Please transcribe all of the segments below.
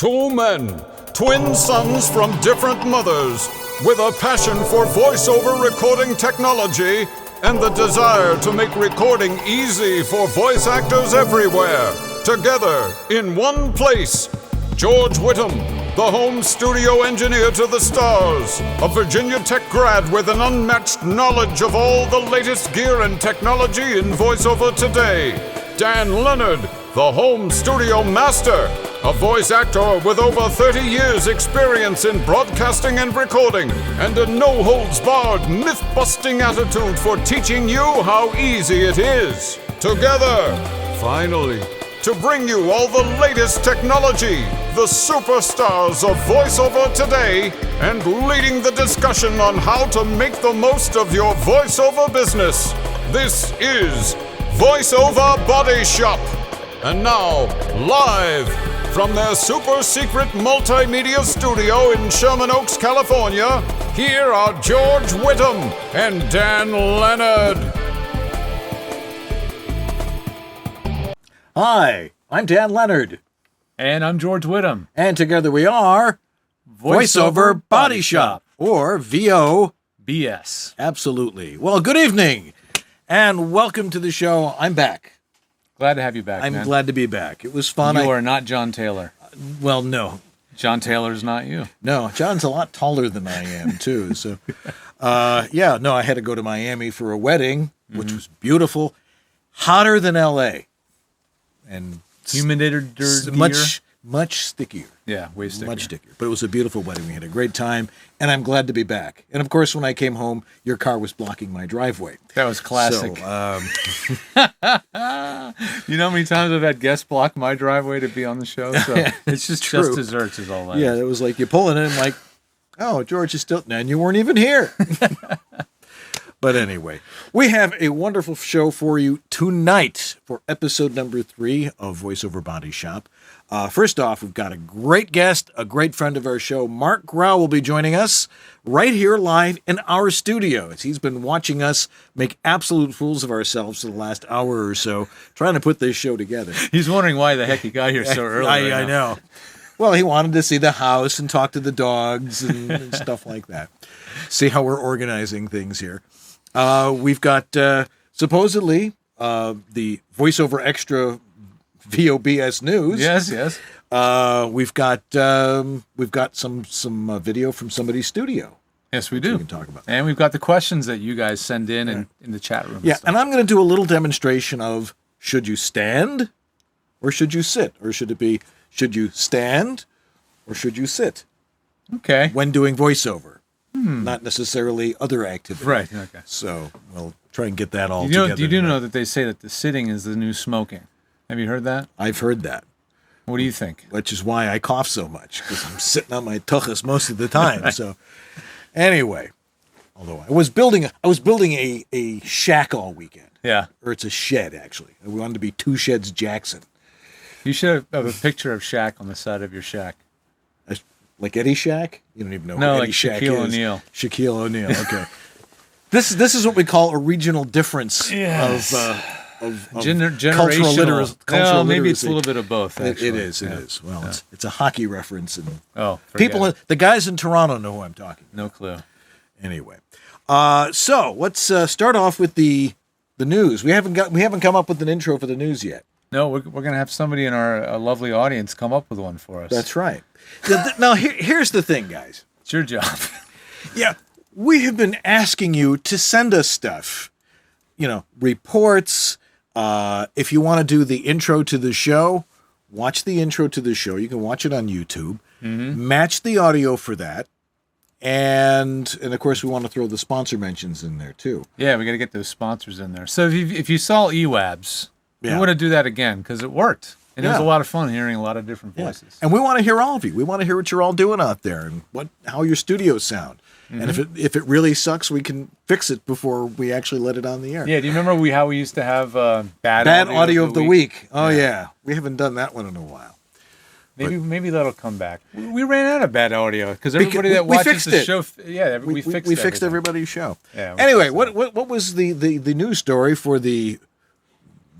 Two men, twin sons from different mothers, with a passion for voiceover recording technology and the desire to make recording easy for voice actors everywhere. Together, in one place, George Whittam, the home studio engineer to the stars, a Virginia Tech grad with an unmatched knowledge of all the latest gear and technology in voiceover today. Dan Leonard, the home studio master, a voice actor with over 30 years experience in broadcasting and recording, and a no-holds-barred, myth-busting attitude for teaching you how easy it is. Together, finally, to bring you all the latest technology, the superstars of voiceover today, and leading the discussion on how to make the most of your voiceover business. This is VoiceOver Body Shop. And now, live from their super secret multimedia studio in Sherman Oaks, California, here are George Whittam and Dan Leonard. Hi, I'm Dan Leonard. And I'm George Whittam. And together we are VoiceOver Body Shop, or VOBS. Absolutely. Well, good evening, and welcome to the show. I'm back. Glad to have you back, I'm man. glad to be back. It was fun. You are not John Taylor. Well, no. John Taylor's not you. No, John's a lot taller than I am, too. So, I had to go to Miami for a wedding, which was beautiful. Hotter than L.A. And much stickier. Yeah, way stickier. Much stickier. But it was a beautiful wedding. We had a great time, and I'm glad to be back. And of course, when I came home, your car was blocking my driveway. That was classic. So, you know how many times I've had guests block my driveway to be on the show? So it's just desserts is all that. Yeah, it was like you pull it in like, oh, George is still, and you weren't even here. But anyway, we have a wonderful show for you tonight for episode number 3 of VoiceOver Body Shop. First off, we've got a great guest, a great friend of our show. Marc Graue will be joining us right here live in our studios. He's been watching us make absolute fools of ourselves for the last hour or so, trying to put this show together. He's wondering why the heck he got here so early. I know. Well, he wanted to see the house and talk to the dogs and stuff like that. See how we're organizing things here. We've got supposedly the VoiceOver Extra VOBS news. Yes. We've got some video from somebody's studio. Yes, we do. We can talk about. And we've got the questions that you guys send in the chat room. Yeah, and I'm going to do a little demonstration of should you stand or should you sit, or should you stand or should you sit? Okay. When doing voiceover. Not necessarily other activities. Right, okay. So we'll try and get that all together. You do know that they say that the sitting is the new smoking. Have you heard that? I've heard that. What do you think? Which is why I cough so much, because I'm sitting on my tuchus most of the time. So anyway, although I was building a shack all weekend. Yeah. Or it's a shed, actually. We wanted to be 2 Sheds Jackson. You should have a picture of Shaq on the side of your shack. Like Eddie Shaq? You don't even know who Eddie like Shaq is. O'Neal. Shaquille O'Neal, okay. This is what we call a regional difference of cultural literacy. Well, maybe it's a little bit of both, actually. It is. Well, it's a hockey reference. And the guys in Toronto know who I'm talking about. No clue. Anyway, so let's start off with the news. We haven't come up with an intro for the news yet. No, we're going to have somebody in our lovely audience come up with one for us. That's right. Now, here's the thing, guys. It's your job. Yeah, we have been asking you to send us stuff. Reports. If you want to do the intro to the show, watch the intro to the show. You can watch it on YouTube. Mm-hmm. Match the audio for that. And of course, we want to throw the sponsor mentions in there, too. Yeah, we got to get those sponsors in there. So if you saw EWABS... Yeah. We want to do that again because it worked. And it was a lot of fun hearing a lot of different voices. Yeah. And we want to hear all of you. We want to hear what you're all doing out there and how your studios sound. Mm-hmm. And if it really sucks, we can fix it before we actually let it on the air. Yeah, do you remember how we used to have bad audio of the week? Oh, yeah. We haven't done that one in a while. Maybe that'll come back. We ran out of bad audio because everybody that watches the show... we fixed everybody's show. Yeah, anyway, what was the news story for the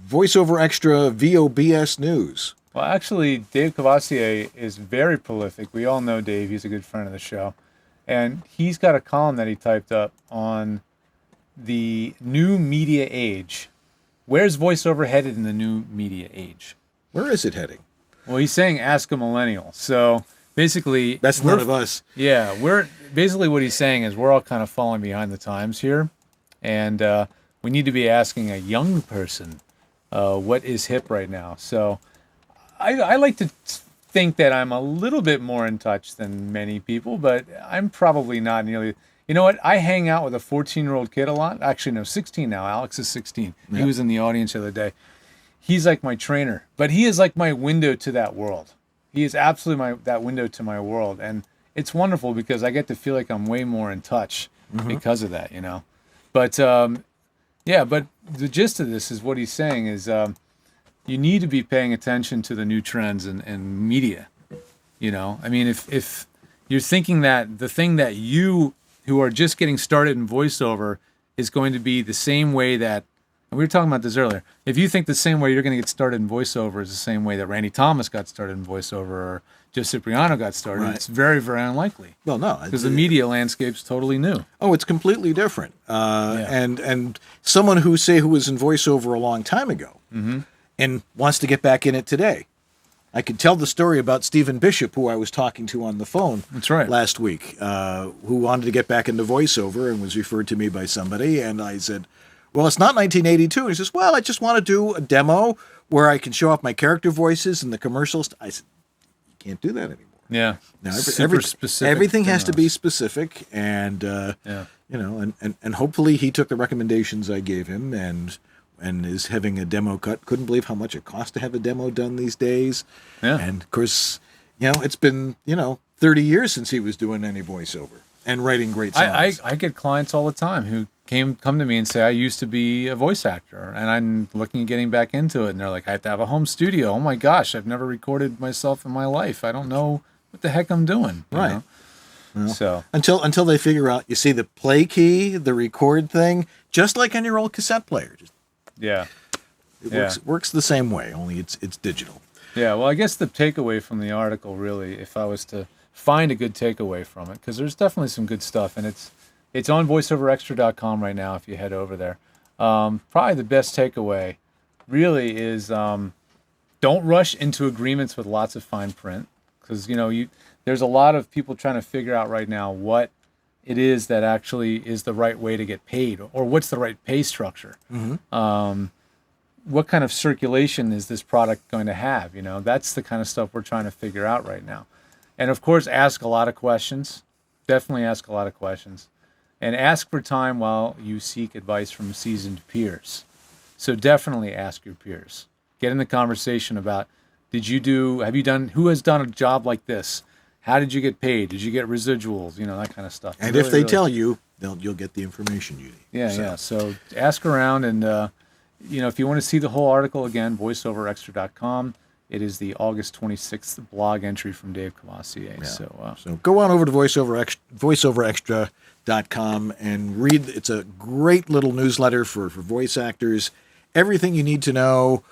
VoiceOver Extra VOBS news? Well, actually, Dave Cavassier is very prolific. We all know Dave. He's a good friend of the show. And he's got a column that he typed up on the new media age. Where's voiceover headed in the new media age? Where is it heading? Well, he's saying ask a millennial. So basically... That's none of us. Yeah, basically what he's saying is we're all kind of falling behind the times here. And we need to be asking a young person what is hip right now. So I like to think that I'm a little bit more in touch than many people, but I'm probably not nearly... You know what? I hang out with a 14-year-old kid a lot. Actually, no, 16 now. Alex is 16. Yeah. He was in the audience the other day. He's like my trainer, but he is like my window to that world. He is absolutely that window to my world. And it's wonderful because I get to feel like I'm way more in touch because of that, you know? But, yeah, but the gist of this is what he's saying is you need to be paying attention to the new trends in media, you know? I mean, if you're thinking that the thing that you who are just getting started in voiceover is going to be the same way that, and we were talking about this earlier, if you think the same way you're going to get started in voiceover is the same way that Randy Thomas got started in voiceover or Joe Cipriano got started, It's very, very unlikely. Well, no. Because the media landscape's totally new. Oh, it's completely different. And someone who was in voiceover a long time ago and wants to get back in it today. I could tell the story about Stephen Bishop, who I was talking to on the phone last week, who wanted to get back into voiceover and was referred to me by somebody. And I said, well, it's not 1982. And he says, well, I just want to do a demo where I can show off my character voices and the commercials. I said, you can't do that anymore. Yeah. Now, everything has to be specific. And, you know, and hopefully he took the recommendations I gave him and is having a demo cut. Couldn't believe how much it costs to have a demo done these days. Yeah. And, of course, you know, it's been, 30 years since he was doing any voiceover and writing great songs. I get clients all the time who come to me and say, I used to be a voice actor, and I'm looking at getting back into it. And they're like, I have to have a home studio. Oh, my gosh, I've never recorded myself in my life. I don't know what the heck I'm doing. Right. Well, so until they figure out, you see the play key, the record thing, just like on your old cassette player. It works the same way, only it's digital. Yeah, well, I guess the takeaway from the article, really, if I was to find a good takeaway from it, because there's definitely some good stuff, and it's on voiceoverextra.com right now if you head over there. Probably the best takeaway really is don't rush into agreements with lots of fine print, because there's a lot of people trying to figure out right now what it is that actually is the right way to get paid, or what's the right pay structure. What kind of circulation is this product going to have? That's the kind of stuff we're trying to figure out right now. And of course, ask a lot of questions. Definitely ask a lot of questions. And ask for time while you seek advice from seasoned peers. So definitely ask your peers. Get in the conversation about, who has done a job like this? How did you get paid? Did you get residuals? That kind of stuff. And if they tell you, you'll get the information you need. Yeah. So ask around, and if you want to see the whole article, again, voiceoverextra.com. It is the August 26th blog entry from Dave Cavassier. Yeah. So go on over to voiceoverextra.com and read. It's a great little newsletter for voice actors. Everything you need to know,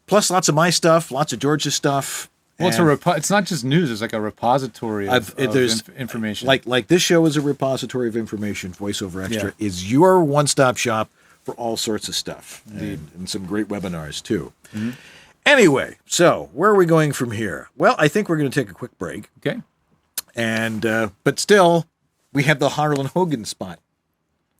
plus lots of my stuff, lots of George's stuff. Well, it's not just news. It's like a repository of information. Like this show is a repository of information. Voiceover Extra is your one-stop shop for all sorts of stuff. And some great webinars, too. Mm-hmm. Anyway, so where are we going from here? Well, I think we're going to take a quick break. Okay. And but still, we have the Harlan Hogan spot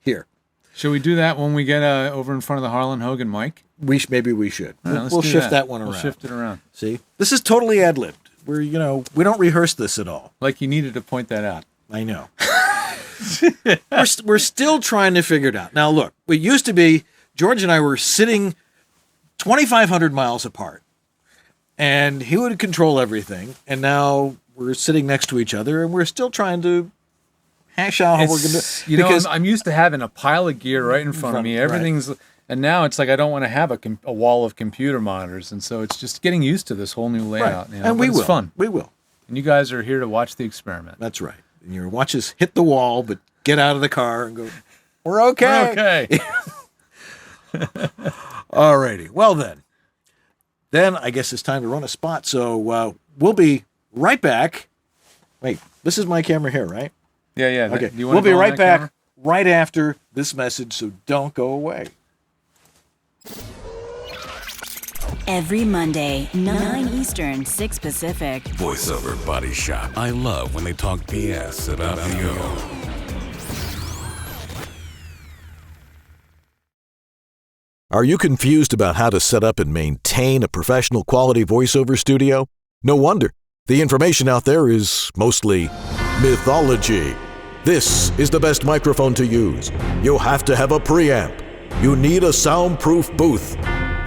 here. Should we do that when we get over in front of the Harlan Hogan mic? Maybe we should. Right, we'll shift that one around. We'll shift it around. See, this is totally ad-libbed. We don't rehearse this at all. Like you needed to point that out. I know. we're still trying to figure it out. Now, look, it used to be George and I were sitting 2,500 miles apart, and he would control everything. And now we're sitting next to each other, and we're still trying to hash out how we're going to. Because I'm used to having a pile of gear right in front of me. Everything's. Right. And now it's like I don't want to have a wall of computer monitors, and so it's just getting used to this whole new layout. Right. And it's fun. We will. And you guys are here to watch the experiment. That's right. And your watch us hit the wall, but get out of the car and go, we're okay. We're okay. All righty. Well then, then I guess it's time to run a spot. So we'll be right back. Wait, this is my camera here, right? Yeah. Okay, Do you wanna we'll be go on right that back camera? right after this message, so don't go away. Every Monday, 9 Eastern, 6 Pacific. Voiceover Body Shop. I love when they talk BS about you. Are you confused about how to set up and maintain a professional quality voiceover studio? No wonder. The information out there is mostly mythology. This is the best microphone to use. You'll have to have a preamp. You need a soundproof booth.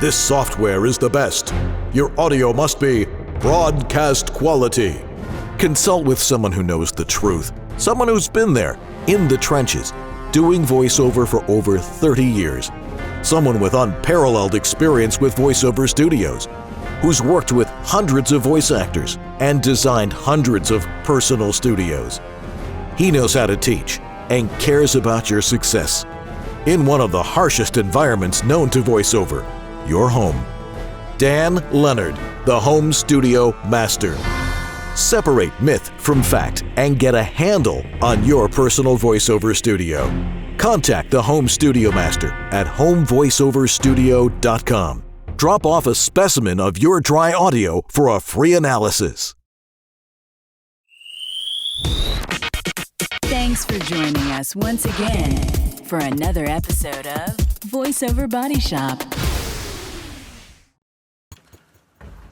This software is the best. Your audio must be broadcast quality. Consult with someone who knows the truth. Someone who's been there, in the trenches, doing voiceover for over 30 years. Someone with unparalleled experience with voiceover studios, who's worked with hundreds of voice actors and designed hundreds of personal studios. He knows how to teach and cares about your success. In one of the harshest environments known to voiceover, your home. Dan Leonard, the Home Studio Master. Separate myth from fact and get a handle on your personal voiceover studio. Contact the Home Studio Master at homevoiceoverstudio.com. Drop off a specimen of your dry audio for a free analysis. Thanks for joining us once again for another episode of VoiceOver Body Shop.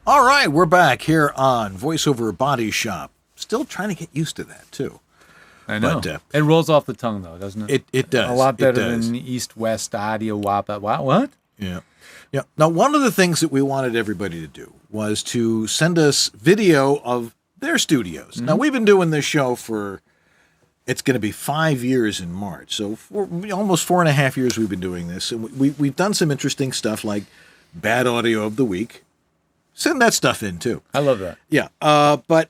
All right, we're back here on VoiceOver Body Shop. Still trying to get used to that, too. I know. But, it rolls off the tongue, though, doesn't it? It does. A lot better It does. than East-West audio. What? Yeah. Now, one of the things that we wanted everybody to do was to send us video of their studios. Now, we've been doing this show for, it's going to be 5 years in March. So almost 4.5 years we've been doing this. And we've done some interesting stuff like bad audio of the week. Send that stuff in, too. I love that. Yeah. But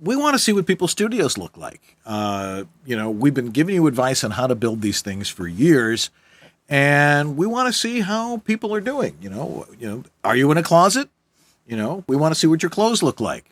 we want to see what people's studios look like. We've been giving you advice on how to build these things for years. And we want to see how people are doing. Are you in a closet? We want to see what your clothes look like.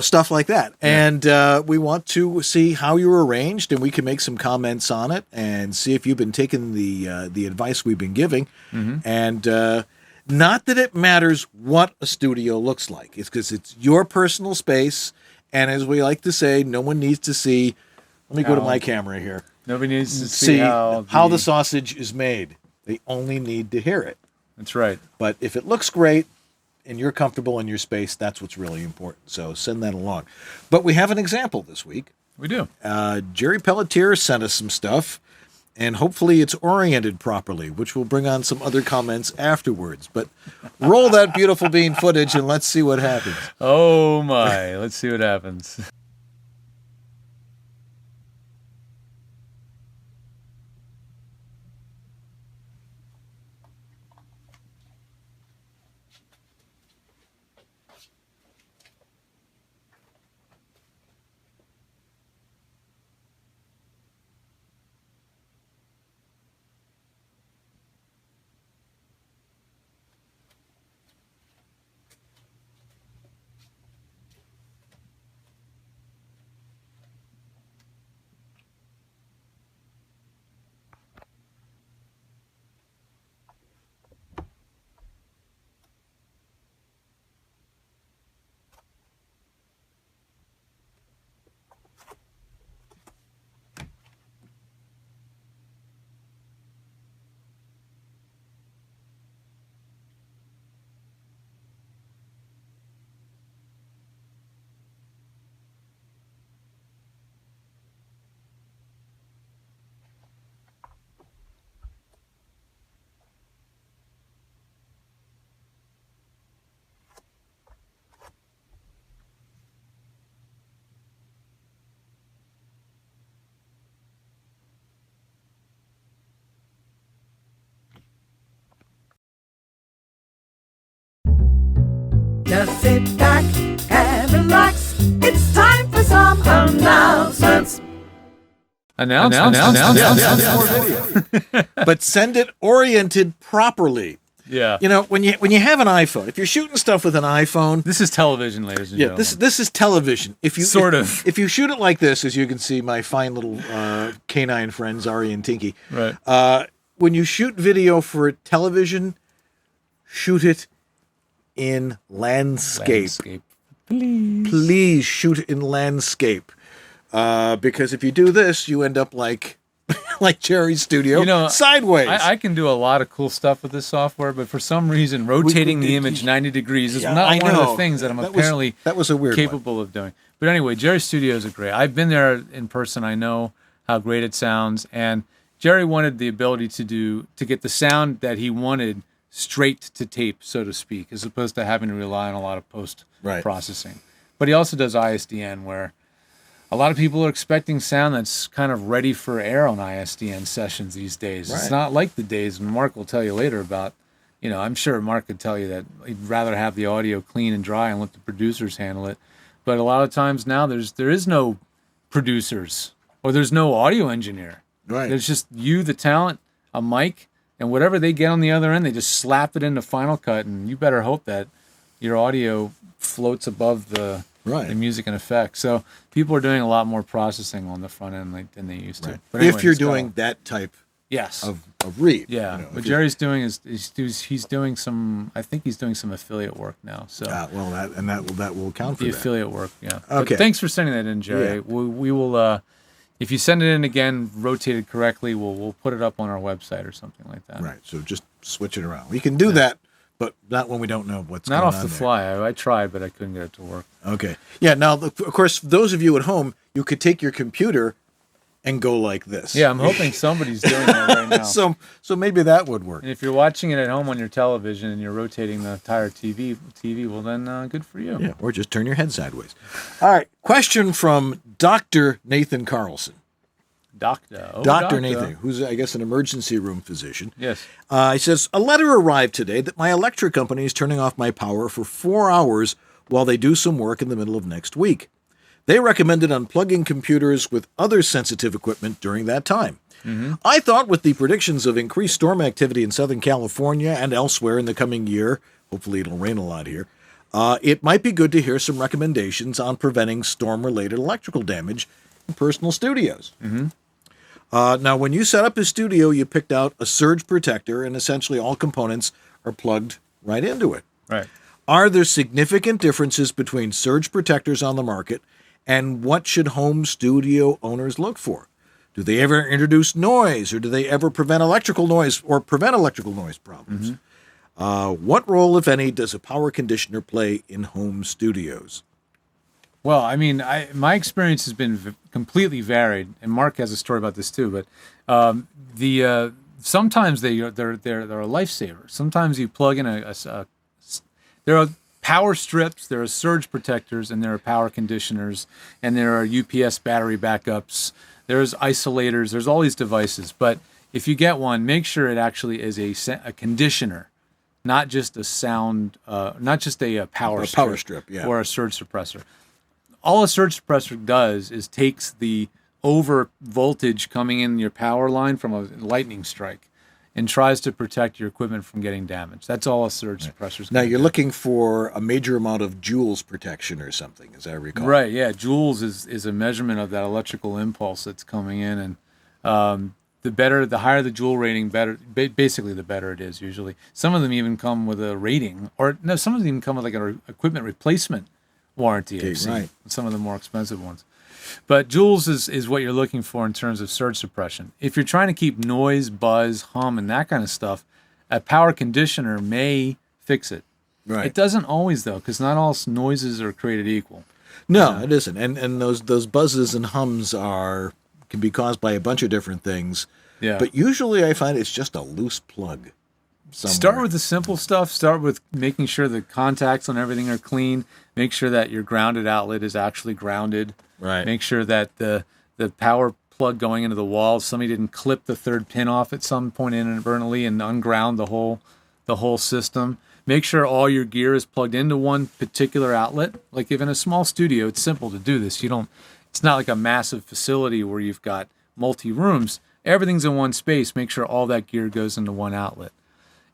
Stuff like that. Yeah. And we want to see how you're arranged, and we can make some comments on it and see if you've been taking the advice we've been giving. Mm-hmm. And not that it matters what a studio looks like. It's because it's your personal space. And as we like to say, no one needs to see. Let me go to my camera here. Nobody needs to see how the sausage is made. They only need to hear it. That's right. But if it looks great and you're comfortable in your space, that's what's really important. So send that along. But we have an example this week. We do. Jerry Pelletier sent us some stuff, and hopefully it's oriented properly, which will bring on some other comments afterwards. But roll that beautiful bean footage and let's see what happens. Oh, my. Let's see what happens. Just sit back and relax. It's time for some announcements. Announce. But send it oriented properly. Yeah. You know, when you have an iPhone, if you're shooting stuff with an iPhone, This is television, ladies and gentlemen. this is television. If you if you shoot it like this, as you can see, my fine little canine friends Ari and Tinky. Right. When you shoot video for television, shoot it in landscape. Please. Please shoot it in landscape, because if you do this, you end up like Jerry's studio, sideways. I can do a lot of cool stuff with this software, but for some reason, rotating the image 90 degrees is not one of the things that I'm apparently that was a weird capable of doing. But anyway, Jerry's studios are great. I've been there in person. I know how great it sounds, and Jerry wanted the ability to get the sound that he wanted straight to tape, so to speak, as opposed to having to rely on a lot of post processing. But he also does ISDN, where a lot of people are expecting sound that's kind of ready for air on ISDN sessions these days. It's not like the days, and Mark will tell you later about, I'm sure Mark could tell you that he'd rather have the audio clean and dry and let the producers handle it. But a lot of times now there is no producers, or there's no audio engineer. Right. There's just you, the talent, a mic, and whatever they get on the other end, they just slap it into Final Cut, and you better hope that your audio floats above the music and effects. So people are doing a lot more processing on the front end than they used to. But anyway, if you're doing that type of read. Yeah. What Jerry's doing is he's doing some, I think he's doing some affiliate work now. So that will count for the that. affiliate work, yeah. Okay. But thanks for sending that in, Jerry. Yeah. We will if you send it in again, rotated correctly, we'll put it up on our website or something like that. Right. So just switch it around. We can do that, but not when we don't know what's going on. Not off the fly. I tried, but I couldn't get it to work. Okay. Yeah. Now, of course, those of you at home, you could take your computer and go like this. Yeah, I'm hoping somebody's doing that right now. So maybe that would work. And if you're watching it at home on your television and you're rotating the entire TV, well then good for you. Yeah, or just turn your head sideways. All right. Question from Dr. Nathan Carlson. Dr. Nathan, who's, I guess, an emergency room physician. Yes. He says, a letter arrived today that my electric company is turning off my power for 4 hours while they do some work in the middle of next week. They recommended unplugging computers with other sensitive equipment during that time. Mm-hmm. I thought with the predictions of increased storm activity in Southern California and elsewhere in the coming year, hopefully it'll rain a lot here, it might be good to hear some recommendations on preventing storm-related electrical damage in personal studios. Mm-hmm. Now, when you set up a studio, you picked out a surge protector, and essentially all components are plugged right into it. Right. Are there significant differences between surge protectors on the market, and what should home studio owners look for? Do they ever introduce noise, or do they ever prevent electrical noise problems? Mm-hmm. What role, if any, does a power conditioner play in home studios? Well, I mean, my experience has been completely varied, and Mark has a story about this too. But sometimes they're a lifesaver. Sometimes you plug in there are power strips, there are surge protectors, and there are power conditioners, and there are UPS battery backups. There's isolators. There's all these devices. But if you get one, make sure it actually is a conditioner, not just a sound, not just a power strip, or a surge suppressor. All a surge suppressor does is takes the over voltage coming in your power line from a lightning strike and tries to protect your equipment from getting damaged. That's all a surge suppressor is. Now, you're looking for a major amount of joules protection or something, as I recall. Right, yeah. Joules is a measurement of that electrical impulse that's coming in. And the higher the joule rating, basically the better it is usually. Some of them even come with a rating. Some of them even come with like an equipment replacement warranty. Okay, I've seen, right. some of the more expensive ones. But joules is what you're looking for in terms of surge suppression. If you're trying to keep noise, buzz, hum, and that kind of stuff, a power conditioner may fix it. Right. It doesn't always, though, because not all noises are created equal. No, it isn't. And those buzzes and hums can be caused by a bunch of different things. Yeah. But usually I find it's just a loose plug somewhere. Start with the simple stuff. Start with making sure the contacts on everything are clean. Make sure that your grounded outlet is actually grounded. Right. Make sure that the power plug going into the wall, somebody didn't clip the third pin off at some point inadvertently and unground the whole system. Make sure all your gear is plugged into one particular outlet. Like if in a small studio, it's simple to do this. It's not like a massive facility where you've got multi-rooms. Everything's in one space. Make sure all that gear goes into one outlet.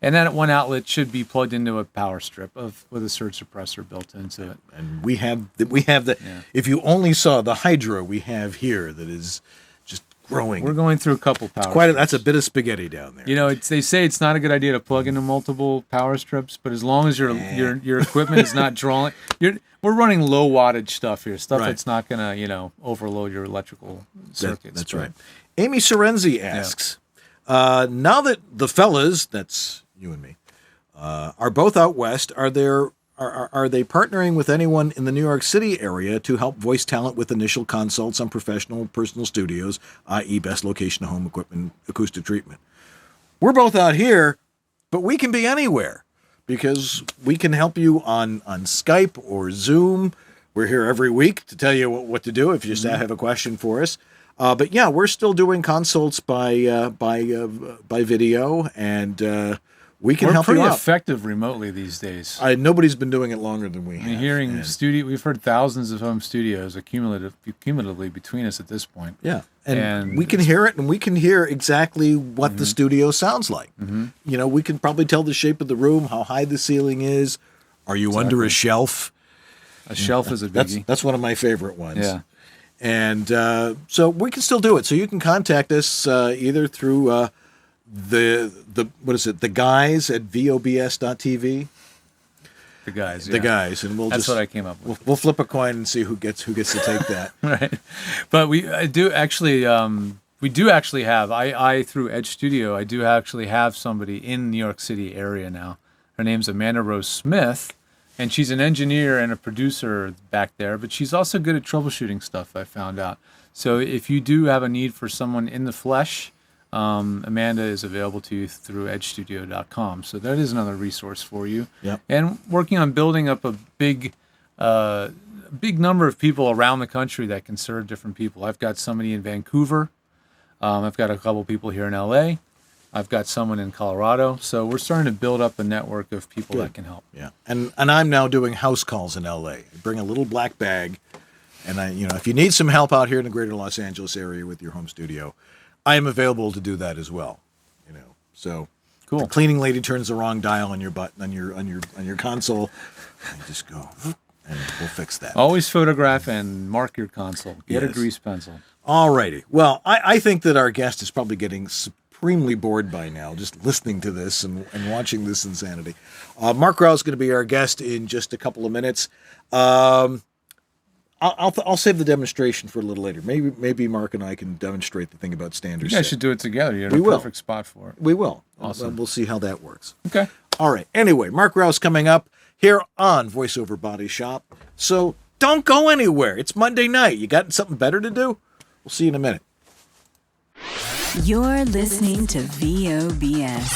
And that one outlet should be plugged into a power strip with a surge suppressor built into it. And we have the. If you only saw the hydro we have here, that is just growing. We're going through a couple power strips. That's a bit of spaghetti down there. You know, they say it's not a good idea to plug into multiple power strips, but as long as your equipment is not drawing, we're running low wattage stuff here, that's not going to overload your electrical circuits. That's right. Amy Sorenzi asks, now that the fellas, that's you and me, are both out west, are they partnering with anyone in the New York City area to help voice talent with initial consults on professional personal studios, i.e. best location, home equipment, acoustic treatment? We're both out here, but we can be anywhere because we can help you on Skype or Zoom. We're here every week to tell you what to do if you just have a question for us. But yeah, we're still doing consults by video, and we can help you out. We're pretty effective remotely these days. Nobody's been doing it longer than we have. We've heard thousands of home studios cumulatively between us at this point. Yeah, and we can hear it, and we can hear exactly what the studio sounds like. Mm-hmm. We can probably tell the shape of the room, how high the ceiling is. Are you under a shelf? A shelf is a biggie. That's one of my favorite ones. Yeah. And so we can still do it. So you can contact us either through the guys at VOBS.tv. The guys, The guys, and that's what I came up with. We'll flip a coin and see who gets to take that. Right, but we do actually have I through Edge Studio I do actually have somebody in New York City area now. Her name's Amanda Rose Smith. And she's an engineer and a producer back there, but she's also good at troubleshooting stuff, I found out. So if you do have a need for someone in the flesh, Amanda is available to you through edgestudio.com. So that is another resource for you. Yep. And working on building up a big number of people around the country that can serve different people. I've got somebody in Vancouver. I've got a couple people here in LA. I've got someone in Colorado, so we're starting to build up a network of people that can help. Yeah, and I'm now doing house calls in LA. I bring a little black bag, and if you need some help out here in the greater Los Angeles area with your home studio, I am available to do that as well. So cool. The cleaning lady turns the wrong dial on your button on your console, and just go, and we'll fix that. Always photograph and mark your console. Get a grease pencil. All righty. Well, I think that our guest is probably getting supremely bored by now, just listening to this and watching this insanity. Marc Graue is going to be our guest in just a couple of minutes. I'll save the demonstration for a little later. Maybe Mark and I can demonstrate the thing about standard. You guys should do it together. You're in a perfect spot for it. We will. Awesome. We'll see how that works. Okay. All right. Anyway, Marc Graue's coming up here on VoiceOver Body Shop. So don't go anywhere. It's Monday night. You got something better to do? We'll see you in a minute. You're listening to VOBS.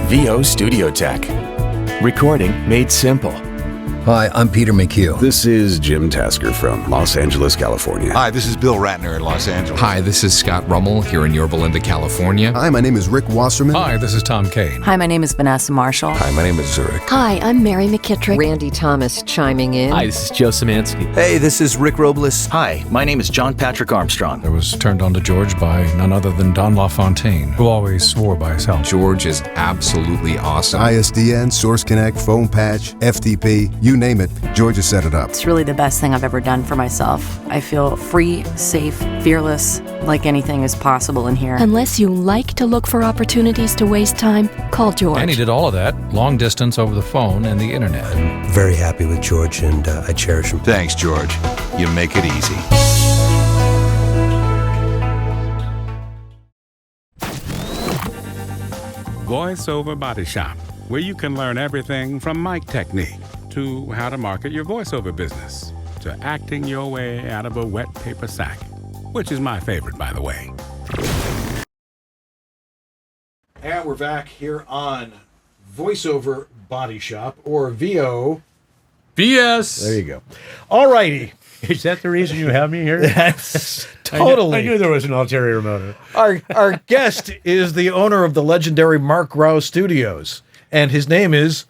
VO Studio Tech. Recording made simple. Hi, I'm Peter McHugh. This is Jim Tasker from Los Angeles, California. Hi, this is Bill Ratner in Los Angeles. Hi, this is Scott Rummel here in Yorba Linda, California. Hi, my name is Rick Wasserman. Hi, this is Tom Kane. Hi, my name is Vanessa Marshall. Hi, my name is Zurich. Hi, I'm Mary McKittrick. Randy Thomas chiming in. Hi, this is Joe Szymanski. Hey, this is Rick Robles. Hi, my name is John Patrick Armstrong. I was turned on to George by none other than Don LaFontaine, who always swore by his health. George is absolutely awesome. ISDN, Source Connect, Phone Patch, FTP, you name it, George has set it up. It's really the best thing I've ever done for myself. I feel free, safe, fearless, like anything is possible in here. Unless you like to look for opportunities to waste time, call George. And he did all of that, long distance over the phone and the internet. I'm very happy with George, and I cherish him. Thanks, George. You make it easy. VoiceOver Body Shop, where you can learn everything from mic technique to how to market your voiceover business, to acting your way out of a wet paper sack, which is my favorite, by the way. And we're back here on VoiceOver Body Shop, or VO. BS. There you go. All righty. Is that the reason you have me here? That's totally. I knew there was an ulterior motive. Our guest is the owner of the legendary Marc Graue Studios, and his name is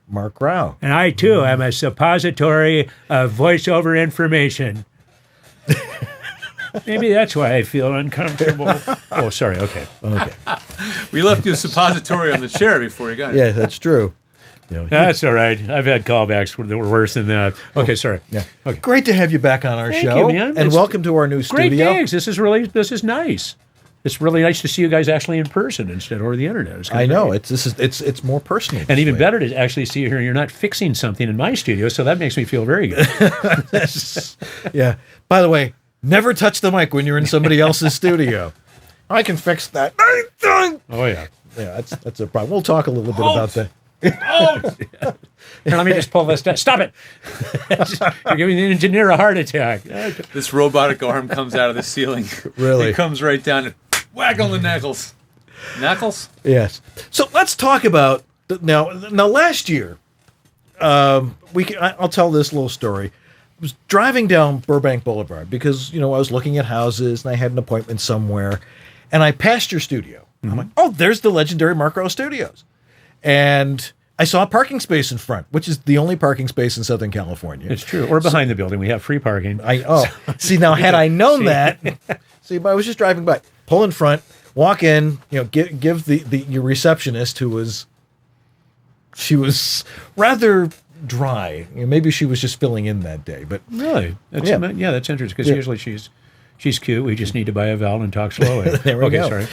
Marc Graue. And I, too, am a suppository of voiceover information. Maybe that's why I feel uncomfortable. Oh, sorry. Okay. We left you a suppository on the chair before you got it. Yeah, that's true. That's all right. I've had callbacks that were worse than that. Okay, sorry. Yeah. Okay. Great to have you back on our Thank show. you, man. And It's welcome to our new Great studio. gigs. This is nice. It's really nice to see you guys actually in person instead of over the internet. It's I kinda know. great. It's more personal. And this even way. better to actually see you here. You're not fixing something in my studio, so that makes me feel very good. Yeah. By the way, never touch the mic when you're in somebody else's studio. I can fix that. Oh yeah. Yeah, that's a problem. We'll talk a little bit about that. Oh! Here, let me just pull this down. Stop it! You're giving the engineer a heart attack. This robotic arm comes out of the ceiling. Really? It comes right down and whack on the knuckles. Knuckles? Yes. So let's talk about now. Last year, I'll tell this little story. I was driving down Burbank Boulevard because I was looking at houses and I had an appointment somewhere, and I passed your studio. I'm like, oh, there's the Legendary Marc Graue Studios, and I saw a parking space in front, which is the only parking space in Southern California. It's true. Or behind the building, we have free parking. See now, had I known that, but I was just driving by, pull in front, walk in, give your receptionist who was rather dry. Maybe she was just filling in that day, but Really? That's interesting because usually she's cute. We just need to buy a vowel and talk slowly. There we go. Sorry.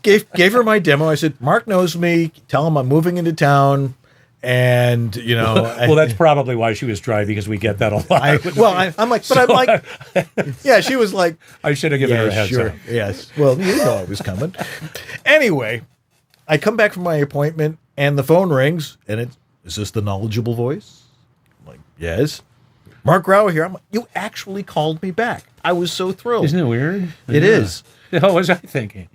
gave her my demo. I said, Mark knows me. Tell him I'm moving into town. And, well, that's probably why she was dry, because we get that a lot. I'm like, yeah, she was like, I should have given her a heads up. Yes. Well, you know I was coming. Anyway, I come back from my appointment and the phone rings and is this the knowledgeable voice? I'm like, yes. Marc Graue here. I'm like, you actually called me back. I was so thrilled. Isn't it weird? It is. What was I thinking?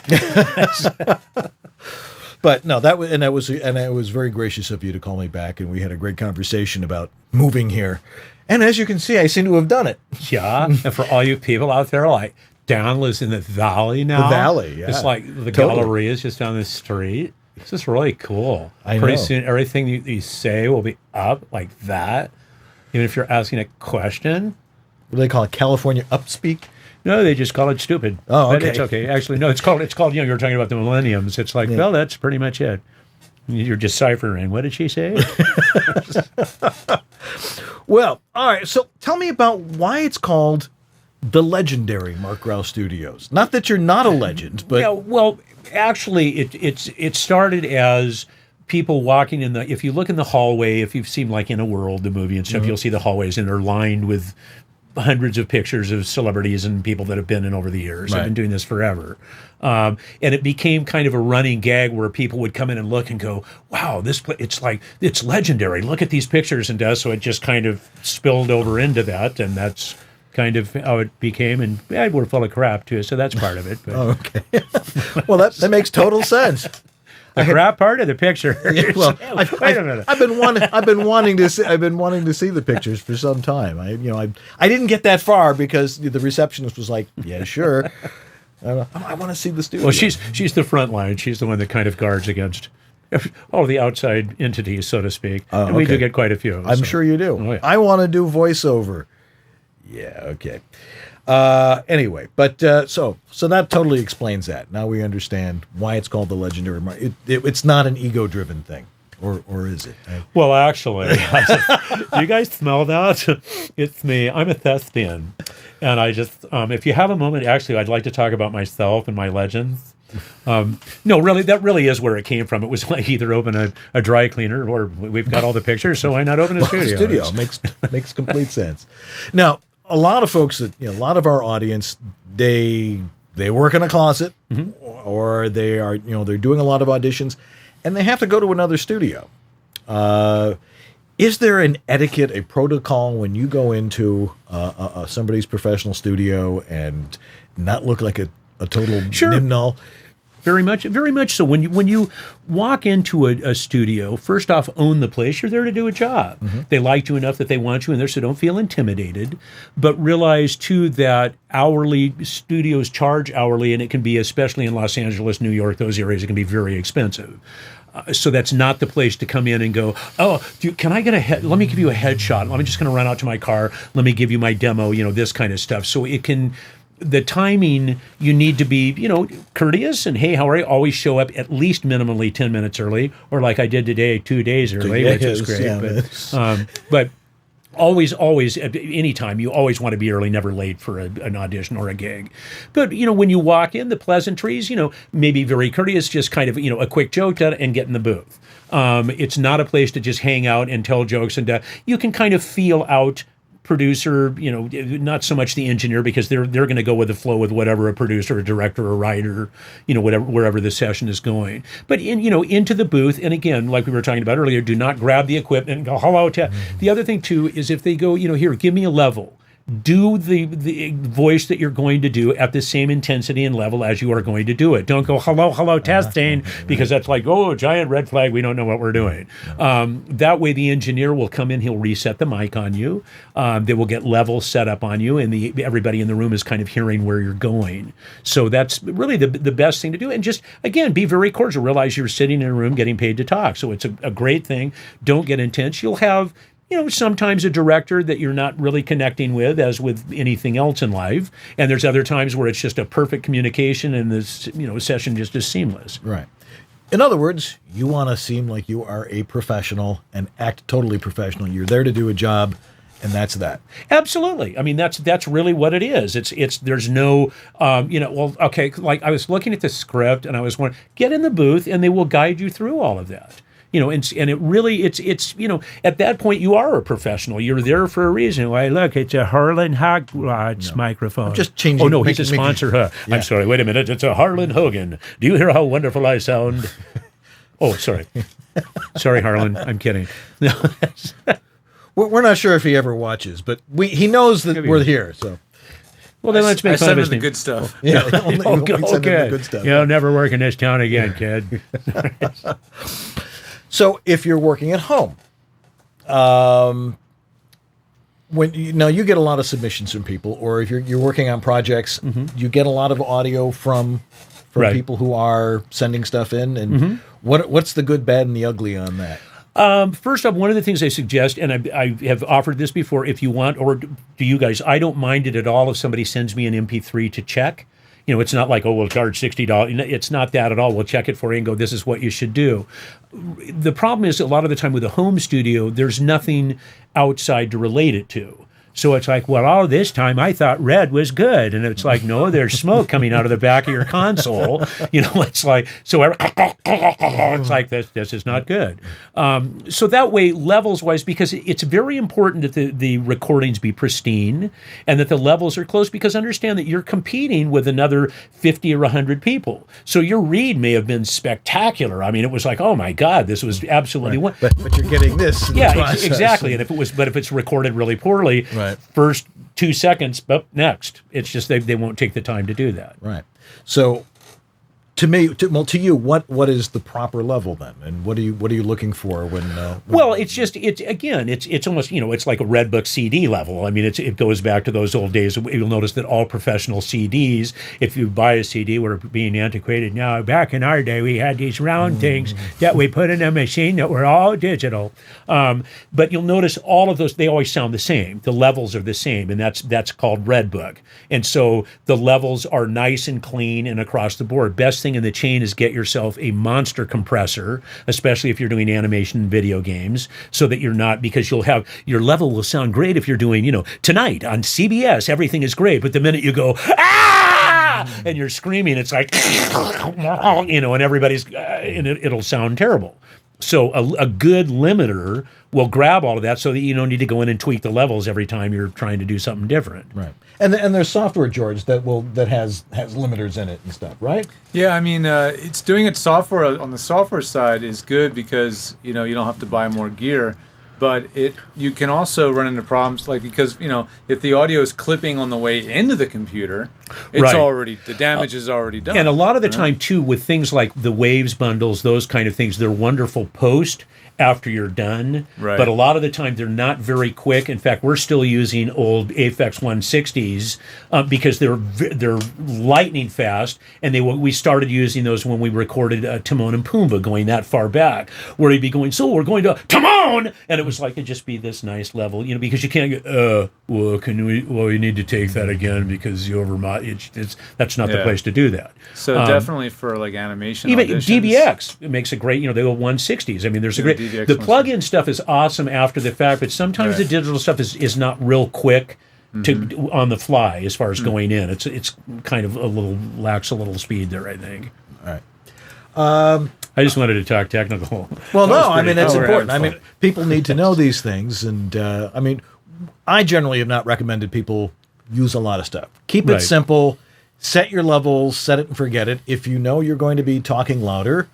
But no, it was very gracious of you to call me back, and we had a great conversation about moving here. And as you can see, I seem to have done it. Yeah. And for all you people out there, like, Dan lives in the valley now. The valley, yeah. It's like the Totally. Galleria is just down the street. It's just really cool. I know. Pretty soon, everything you say will be up like that. Even if you're asking a question. What do they call it? California upspeak? No, they just call it stupid. Oh, But okay. it's okay. Actually, no, it's called, you were talking about the millenniums. It's like, well, that's pretty much it. You're deciphering. What did she say? Well, all right. So tell me about why it's called the Legendary Marc Graue Studios. Not that you're not a legend, but... Yeah, well, actually, it started as people walking in if you look in the hallway, if you've seen like In a World, the movie and stuff, you'll see the hallways and they're lined with hundreds of pictures of celebrities and people that have been in over the years. I've been doing this forever. And it became kind of a running gag where people would come in and look and go, wow, it's legendary. Look at these pictures and so it just kind of spilled over into that. And that's kind of how it became. And we're full of crap too. So that's part of it. But. Oh, okay. Well, that makes total sense. The crap part of the picture. Yeah, well, wait a minute. I've been wanting to see the pictures for some time. I didn't get that far because the receptionist was like, "Yeah, sure." I want to see the studio. Well, she's the front line. She's the one that kind of guards against all the outside entities, so to speak. And we do get quite a few. I'm sure you do. Oh, yeah. I want to do voiceover. Yeah. Okay. Anyway, but so that totally explains that. Now we understand why it's called the Legendary Marc. It's not an ego-driven thing, or is it? Well, actually, do you guys smell that? It's me. I'm a thespian, and I just if you have a moment, actually, I'd like to talk about myself and my legends. No, really, that really is where it came from. It was like either open a dry cleaner, or we've got all the pictures, so why not open a studio? Studio makes complete sense. Now, a lot of folks a lot of our audience, they work in a closet, or they are, they're doing a lot of auditions, and they have to go to another studio. Is there an etiquette, a protocol when you go into somebody's professional studio and not look like a total nimnal? Very much so. When you walk into a studio, first off, own the place. You're there to do a job. They liked you enough that they want you in there, so don't feel intimidated. But realize, too, that hourly studios charge hourly, and it can be, especially in Los Angeles, New York, those areas, it can be very expensive. So that's not the place to come in and go, can I get let me give you a headshot. I'm just going to run out to my car. Let me give you my demo, this kind of stuff. So the timing, you need to be, courteous and, hey, how are you? Always show up at least minimally 10 minutes early, or like I did today, 2 days early, which is great. Yeah, but always, at any time, you always want to be early, never late for an audition or a gig. But, when you walk in, the pleasantries, maybe very courteous, just kind of, a quick joke and get in the booth. It's not a place to just hang out and tell jokes, and you can kind of feel out producer, not so much the engineer, because they're going to go with the flow with whatever a producer, a director, a writer, wherever the session is going. But into the booth, and again, like we were talking about earlier, do not grab the equipment and go hello. The other thing too is if they go, here, give me a level. Do the voice that you're going to do at the same intensity and level as you are going to do it. Don't go, hello, testing, because that's like, giant red flag, we don't know what we're doing. That way the engineer will come in, he'll reset the mic on you, they will get levels set up on you, and everybody in the room is kind of hearing where you're going. So that's really the best thing to do. And just, again, be very cordial. Realize you're sitting in a room getting paid to talk. So it's a great thing. Don't get intense. You'll have sometimes a director that you're not really connecting with, as with anything else in life. And there's other times where it's just a perfect communication and this, session just is seamless. Right. In other words, you want to seem like you are a professional and act totally professional. You're there to do a job, and that's that. Absolutely. I mean, that's really what it is. There's no, okay, like I was looking at the script and I was wondering, get in the booth and they will guide you through all of that. And it really, it's at that point, you are a professional. You're there for a reason. Why, look, it's a Harlan Hogwarts microphone. I'm just changing. Oh, no, he's a sponsor. Yeah. I'm sorry, wait a minute. It's a Harlan Hogan. Do you hear how wonderful I sound? Oh, sorry. Sorry, Harlan. I'm kidding. No. We're not sure if he ever watches, but he knows that we're here, so. Well, then let's make fun of his the good stuff. Yeah. Okay. Good stuff. You'll never work in this town again, kid. So if you're working at home, when you get a lot of submissions from people, or if you're working on projects, you get a lot of audio from people who are sending stuff in. And what's the good, bad, and the ugly on that? First off, one of the things I suggest, and I have offered this before, if you want, or do you guys, I don't mind it at all if somebody sends me an MP3 to check. It's not like, we'll charge $60. It's not that at all. We'll check it for you and go, this is what you should do. The problem is, a lot of the time with a home studio, there's nothing outside to relate it to. So it's like, well, all this time I thought red was good. And it's like, no, there's smoke coming out of the back of your console. It's like, so it's like, this is not good. So that way, levels-wise, because it's very important that the recordings be pristine and that the levels are close, because understand that you're competing with another 50 or 100 people. So your read may have been spectacular. I mean, it was like, oh my God, this was absolutely but you're getting this. Yeah, exactly. And if it's recorded really poorly, first 2 seconds, next. It's just they won't take the time to do that. Right. So to you, what is the proper level then, and what are you looking for when? Well, it's almost it's like a Red Book CD level. I mean, it goes back to those old days. You'll notice that all professional CDs, if you buy a CD, we're being antiquated now. Back in our day, we had these round things that we put in a machine that were all digital. But you'll notice all of those, they always sound the same. The levels are the same, and that's called Red Book. And so the levels are nice and clean and across the board. Best thing in the chain is get yourself a monster compressor, especially if you're doing animation and video games, so that you're not, because you'll have, your level will sound great if you're doing, tonight on CBS, everything is great, but the minute you go, and you're screaming, it's like, and everybody's, and it'll sound terrible. So a good limiter will grab all of that so that you don't need to go in and tweak the levels every time you're trying to do something different. Right. And there's software, George, that has limiters in it and stuff, right? Yeah, I mean, it's doing it software on the software side is good because you don't have to buy more gear. But you can also run into problems because if the audio is clipping on the way into the computer, it's already the damage is already done. And a lot of the time too, with things like the Waves bundles, those kind of things, they're wonderful post after you're done. Right. But a lot of the time they're not very quick. In fact, we're still using old Aphex 160s because they're lightning fast. And we started using those when we recorded Timon and Pumbaa, going that far back, where he'd be going, so we're going to Timon, and it was like it'd just be this nice level, because you can't go, you need to take that again because you that's not the place to do that. So definitely for like animation, even auditions. DBX makes a great, the old 160s. I mean, there's a great. The plug-in stuff is awesome after the fact, but sometimes the digital stuff is not real quick to on the fly as far as going in. It's kind of lacks a little speed there, I think. All right. I just wanted to talk technical. Well, no, I mean it's important. I mean, people need to know these things, and I generally have not recommended people use a lot of stuff. Keep it simple. Set your levels. Set it and forget it. If you know you're going to be talking louder,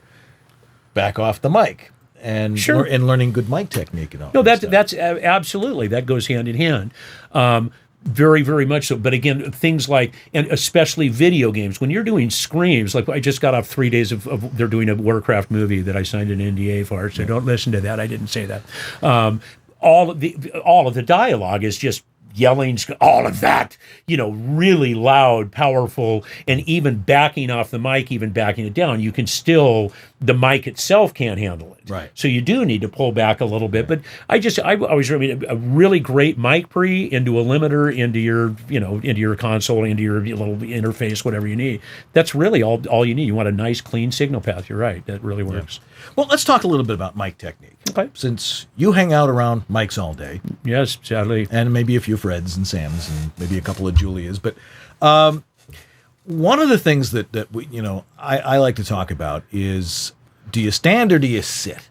back off the mic. And learning good mic technique and all. No, that's absolutely, that goes hand in hand. Very, very much so. But again, things like, and especially video games, when you're doing screams, like I just got off 3 days of they're doing a Warcraft movie that I signed an NDA for, so don't listen to that. I didn't say that. All of the dialogue is just yelling, all of that, really loud, powerful, and even backing off the mic, even backing it down, you can still, the mic itself can't handle it. Right. So you do need to pull back a little bit. But I always remember a really great mic pre into a limiter, into your console, into your little interface, whatever you need. That's really all you need. You want a nice, clean signal path. You're right. That really works. Yeah. Well, let's talk a little bit about mic technique. Okay. Since you hang out around mics all day. Yes, sadly. And maybe a few Freds and Sams and maybe a couple of Julias. But one of the things that we, I like to talk about is, do you stand or do you sit?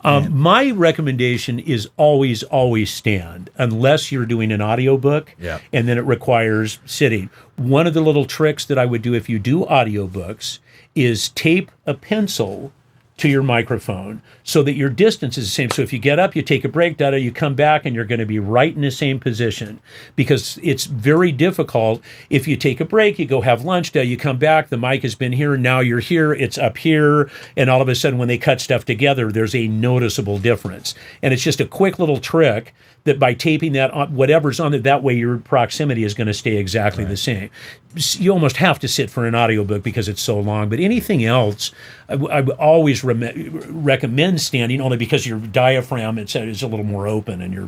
My recommendation is always stand, unless you're doing an audiobook, and then it requires sitting. One of the little tricks that I would do if you do audiobooks is tape a pencil to your microphone so that your distance is the same. So if you get up, you take a break, you come back, and you're going to be right in the same position, because it's very difficult. If you take a break, you go have lunch, you come back, the mic has been here, now you're here, it's up here, and all of a sudden when they cut stuff together, there's a noticeable difference. And it's just a quick little trick that by taping that on, whatever's on it, that way your proximity is going to stay exactly the same. You almost have to sit for an audiobook because it's so long, but anything else, I would always recommend standing, only because your diaphragm is a little more open, and you're,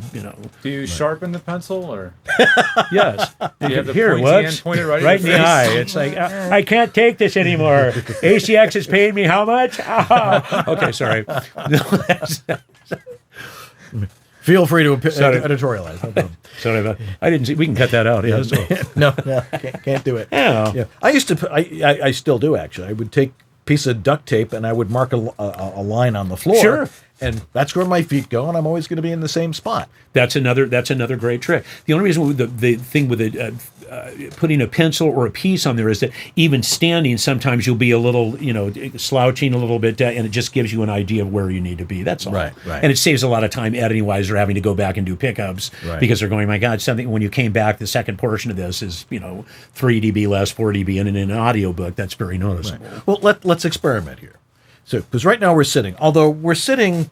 Do you sharpen the pencil, or? Yes. Do you have the Here, pointy end pointed right in the eye. It's like, I can't take this anymore. ACX is paying me how much? Okay, sorry. Feel free to editorialize. No problem. Sorry about. I didn't see. We can cut that out. Yeah. No, can't do it. Yeah. I used to. I still do actually. I would take a piece of duct tape and I would mark a line on the floor. Sure. And that's where my feet go, and I'm always going to be in the same spot. That's another great trick. The only reason the thing with putting a pencil or a piece on there is that even standing, sometimes you'll be a little, slouching a little bit, and it just gives you an idea of where you need to be. That's all. Right. And it saves a lot of time editing-wise, or having to go back and do pickups, because they're going, my God, something, when you came back, the second portion of this is, 3 dB less, 4 dB, and in an audiobook, that's very noticeable. Right. Well, let's experiment here. So, because right now we're sitting, although we're sitting,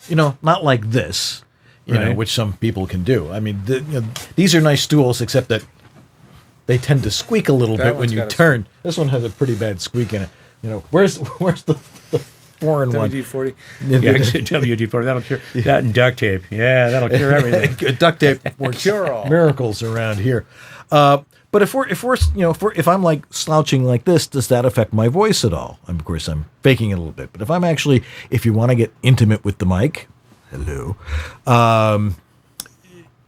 not like this, which some people can do. I mean, these are nice stools, except that they tend to squeak a little bit when you turn. This one has a pretty bad squeak in it. Where's the foreign one? WD-40. WD-40. That'll cure that, and duct tape. Yeah, that'll cure everything. Duct tape works miracles around here. But if I'm like slouching like this, does that affect my voice at all? Of course, I'm faking it a little bit. But if you want to get intimate with the mic, hello.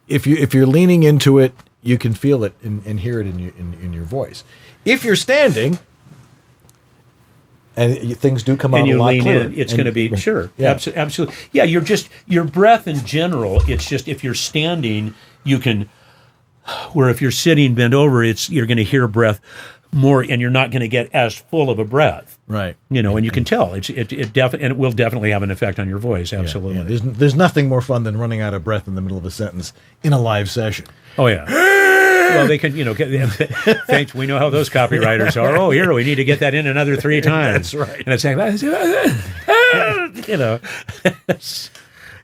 If you're leaning into it, you can feel it and hear it in your voice. If you're standing, and things do come out a lot clearer, it's going to be sure. Yeah. Absolutely. Yeah, your breath in general. It's just, if you're standing, you can. Where if you're sitting bent over, you're going to hear breath more, and you're not going to get as full of a breath. Right. And you can tell and it will definitely have an effect on your voice. Absolutely. Yeah. There's nothing more fun than running out of breath in the middle of a sentence in a live session. Oh yeah. Well, they can, thanks. We know how those copywriters are. Oh, here we need to get that in another 3 times. That's right. And it's like,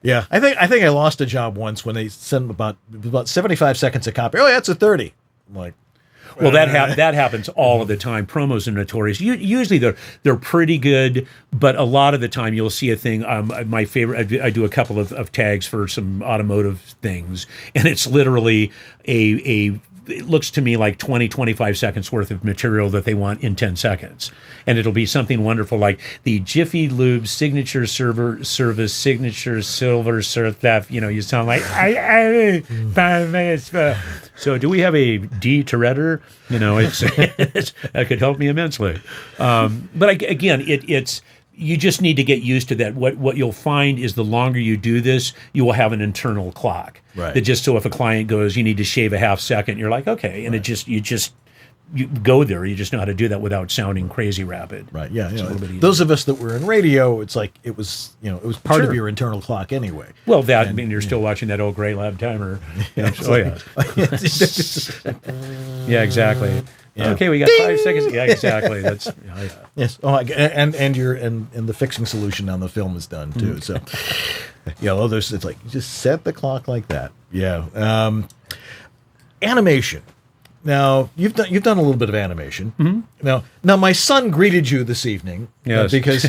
Yeah, I think I lost a job once when they sent about 75 seconds of copy. Oh, yeah, it's a 30. I'm like, well, that happens all of the time. Promos are notorious. Usually they're pretty good, but a lot of the time you'll see a thing. My favorite, I do a couple of tags for some automotive things, and it's literally it looks to me like 20, 25 seconds worth of material that they want in 10 seconds. And it'll be something wonderful like the Jiffy Lube signature service, signature silver surf theft. You sound like, 5 minutes. So do we have a D Toretto? That could help me immensely. But again, it's you just need to get used to that. What you'll find is the longer you do this, you will have an internal clock. Right. That just so if a client goes, you need to shave a half second, you're like, okay, and you go there. You just know how to do that without sounding crazy rapid. Right. Yeah. It's a little bit easier. Those of us that were in radio, it's like it was part of your internal clock anyway. Well, you're still watching that old Gray Lab timer. Oh yeah. Yeah, exactly. Yeah. Okay, we got 5 seconds. Yeah, exactly. That's yeah. Yes. Oh, and the fixing solution on the film is done too. So, it's like just set the clock like that. Yeah. Animation. Now you've done a little bit of animation. Mm-hmm. Now my son greeted you this evening. Yes. Because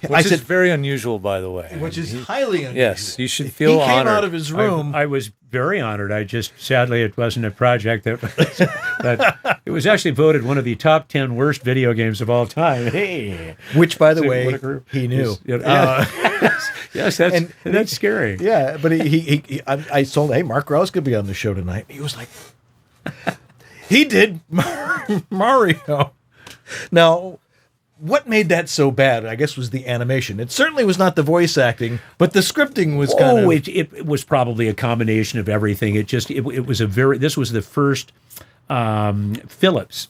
Which is very unusual, by the way. Which is highly unusual. Yes, you should feel honored. He came out of his room. I was very honored. Sadly, it wasn't a project that it was actually voted one of the top 10 worst video games of all time. Hey, which, by the way, he knew. Yes, that's scary. Yeah, but I told him, hey, Marc Graue's going to be on the show tonight. He was like, he did Mario. Now, what made that so bad, I guess, was the animation. It certainly was not the voice acting, but the scripting was kind of... It was probably a combination of everything. This was the first... Philips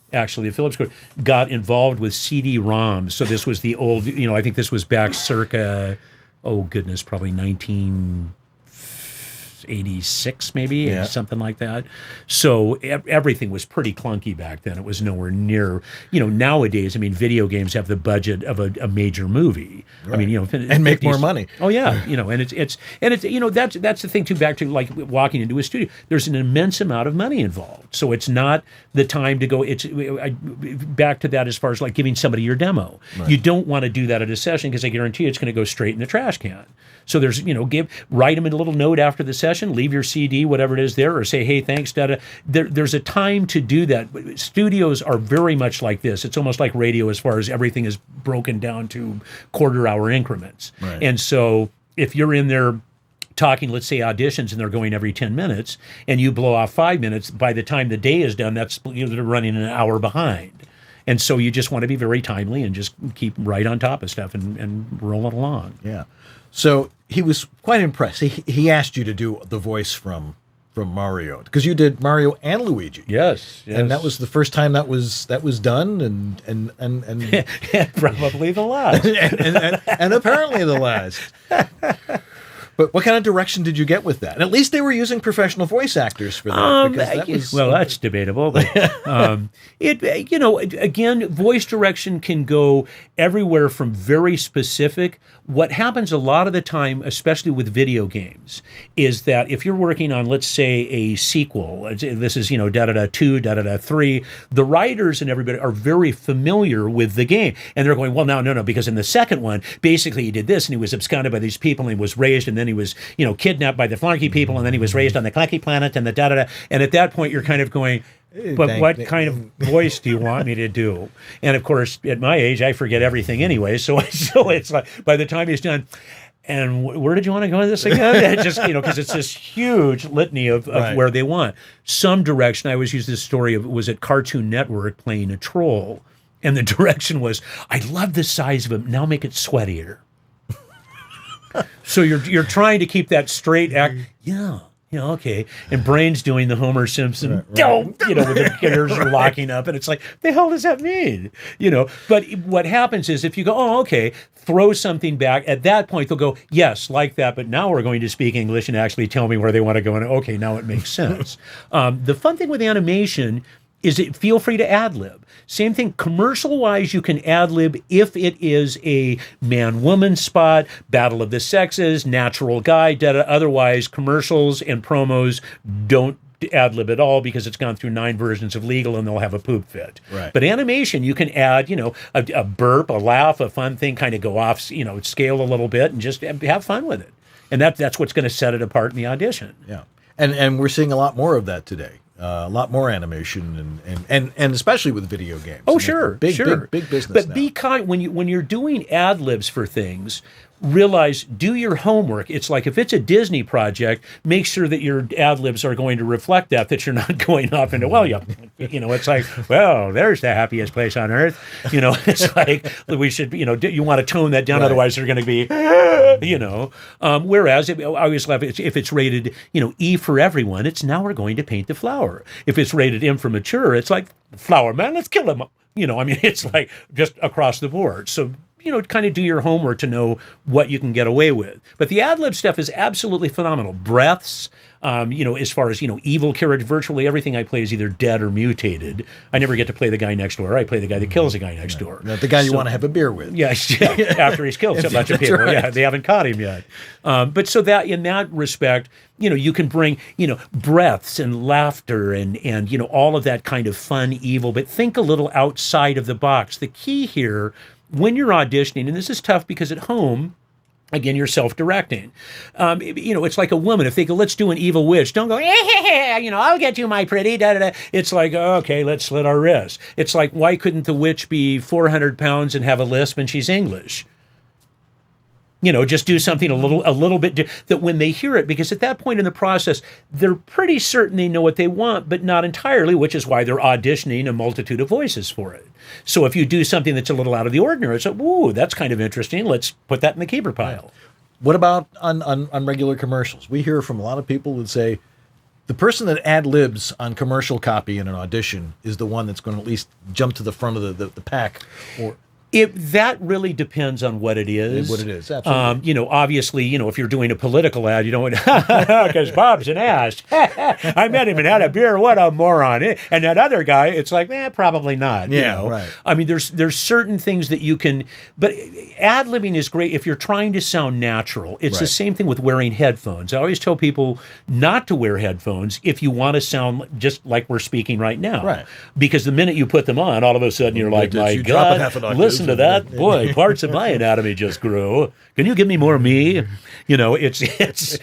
got involved with CD-ROMs. So this was the old, I think this was back circa, probably 1986 maybe, something like that. So everything was pretty clunky back then. It was nowhere near, nowadays, video games have the budget of a major movie. Right. And make more money. Oh yeah, and it's that's the thing too. Back to like walking into a studio, there's an immense amount of money involved. So it's not the time to go. Back to that as far as like giving somebody your demo. Right. You don't want to do that at a session because I guarantee it's going to go straight in the trash can. So there's, write them a little note after the session, leave your CD, whatever it is there, or say, hey, thanks, da-da. There's a time to do that. Studios are very much like this. It's almost like radio as far as everything is broken down to quarter-hour increments. Right. And so if you're in there talking, let's say auditions, and they're going every 10 minutes, and you blow off 5 minutes, by the time the day is done, they're running an hour behind. And so you just want to be very timely and just keep right on top of stuff and roll it along. Yeah. So he was quite impressed. He asked you to do the voice from Mario because you did Mario and Luigi. Yes. And that was the first time that was done, and probably the last, and apparently the last. But what kind of direction did you get with that? And at least they were using professional voice actors for that. That's debatable. But, again, voice direction can go everywhere from very specific. What happens a lot of the time, especially with video games, is that if you're working on, let's say, a sequel, this is, da-da-da-2, da-da-da-3, the writers and everybody are very familiar with the game. And they're going, well, no, because in the second one, basically he did this, and he was absconded by these people, and he was raised, and then he was, kidnapped by the Flarky people, and then he was raised on the Clacky planet, and the da-da-da. And at that point, you're kind of going... But what kind of voice do you want me to do? And of course, at my age, I forget everything anyway. So it's like by the time he's done, and where did you want to go with this again? Just because it's this huge litany of right. Where they want some direction. I always use this story of it was at Cartoon Network playing a troll, and the direction was, I love the size of him. Now make it sweatier. So you're trying to keep that straight act. Yeah. Okay. And Brain's doing the Homer Simpson, with the gears are locking up. And it's like, the hell does that mean? But what happens is if you go, oh, okay, throw something back, at that point they'll go, yes, like that, but now we're going to speak English and actually tell me where they want to go. And okay, now it makes sense. The fun thing with animation is feel free to ad-lib. Same thing, commercial-wise, you can ad-lib if it is a man-woman spot, battle of the sexes, natural guy, data. Otherwise, commercials and promos don't ad-lib at all because it's gone through 9 versions of legal and they'll have a poop fit. Right. But animation, you can add, a burp, a laugh, a fun thing, kind of go off, scale a little bit and just have fun with it. And that's what's going to set it apart in the audition. Yeah. And we're seeing a lot more of that today. A lot more animation and especially with video games. Oh, sure, big business. But now. be kind when you're doing ad libs for things. Realize, do your homework. It's like if it's a Disney project, make sure that your ad libs are going to reflect that you're not going off into, it's like, well, there's the happiest place on earth. It's like we should, you want to tone that down, right. Otherwise they're going to be, whereas I always love it if it's rated, E for everyone, it's now we're going to paint the flower. If it's rated M for mature, it's like, flower man, let's kill him. It's like just across the board. So, kind of do your homework to know what you can get away with. But the ad-lib stuff is absolutely phenomenal. Breaths, as far as, evil character, virtually everything I play is either dead or mutated. I never get to play the guy next door. I play the guy that kills the guy next door. The guy you want to have a beer with. Yeah, after he's killed a bunch of people. Right. Yeah, they haven't caught him yet. But so that in that respect, you can bring, breaths and laughter and all of that kind of fun, evil, but think a little outside of the box. The key here, when you're auditioning, and this is tough because at home, again, you're self-directing. It's like a woman. If they go, let's do an evil witch, don't go, I'll get you, my pretty, da-da-da. It's like, okay, let's slit our wrists. It's like, why couldn't the witch be 400 pounds and have a lisp and she's English? Just do something a little bit that when they hear it, because at that point in the process, they're pretty certain they know what they want, but not entirely, which is why they're auditioning a multitude of voices for it. So if you do something that's a little out of the ordinary, it's like, ooh, that's kind of interesting. Let's put that in the keeper pile. What about on regular commercials? We hear from a lot of people that say the person that ad-libs on commercial copy in an audition is the one that's going to at least jump to the front of the pack. Or that really depends on what it is. What it is, absolutely. Obviously, if you're doing a political ad, you don't want because Bob's an ass. I met him and had a beer. What a moron! And that other guy, it's like, probably not. Yeah, right. I mean, there's certain things that you can, but ad-libbing is great if you're trying to sound natural. It's the same thing with wearing headphones. I always tell people not to wear headphones if you want to sound just like we're speaking right now. Right. Because the minute you put them on, all of a sudden you're like, my God, listen to that. Boy, parts of my anatomy just grew. Can you give me more me? It's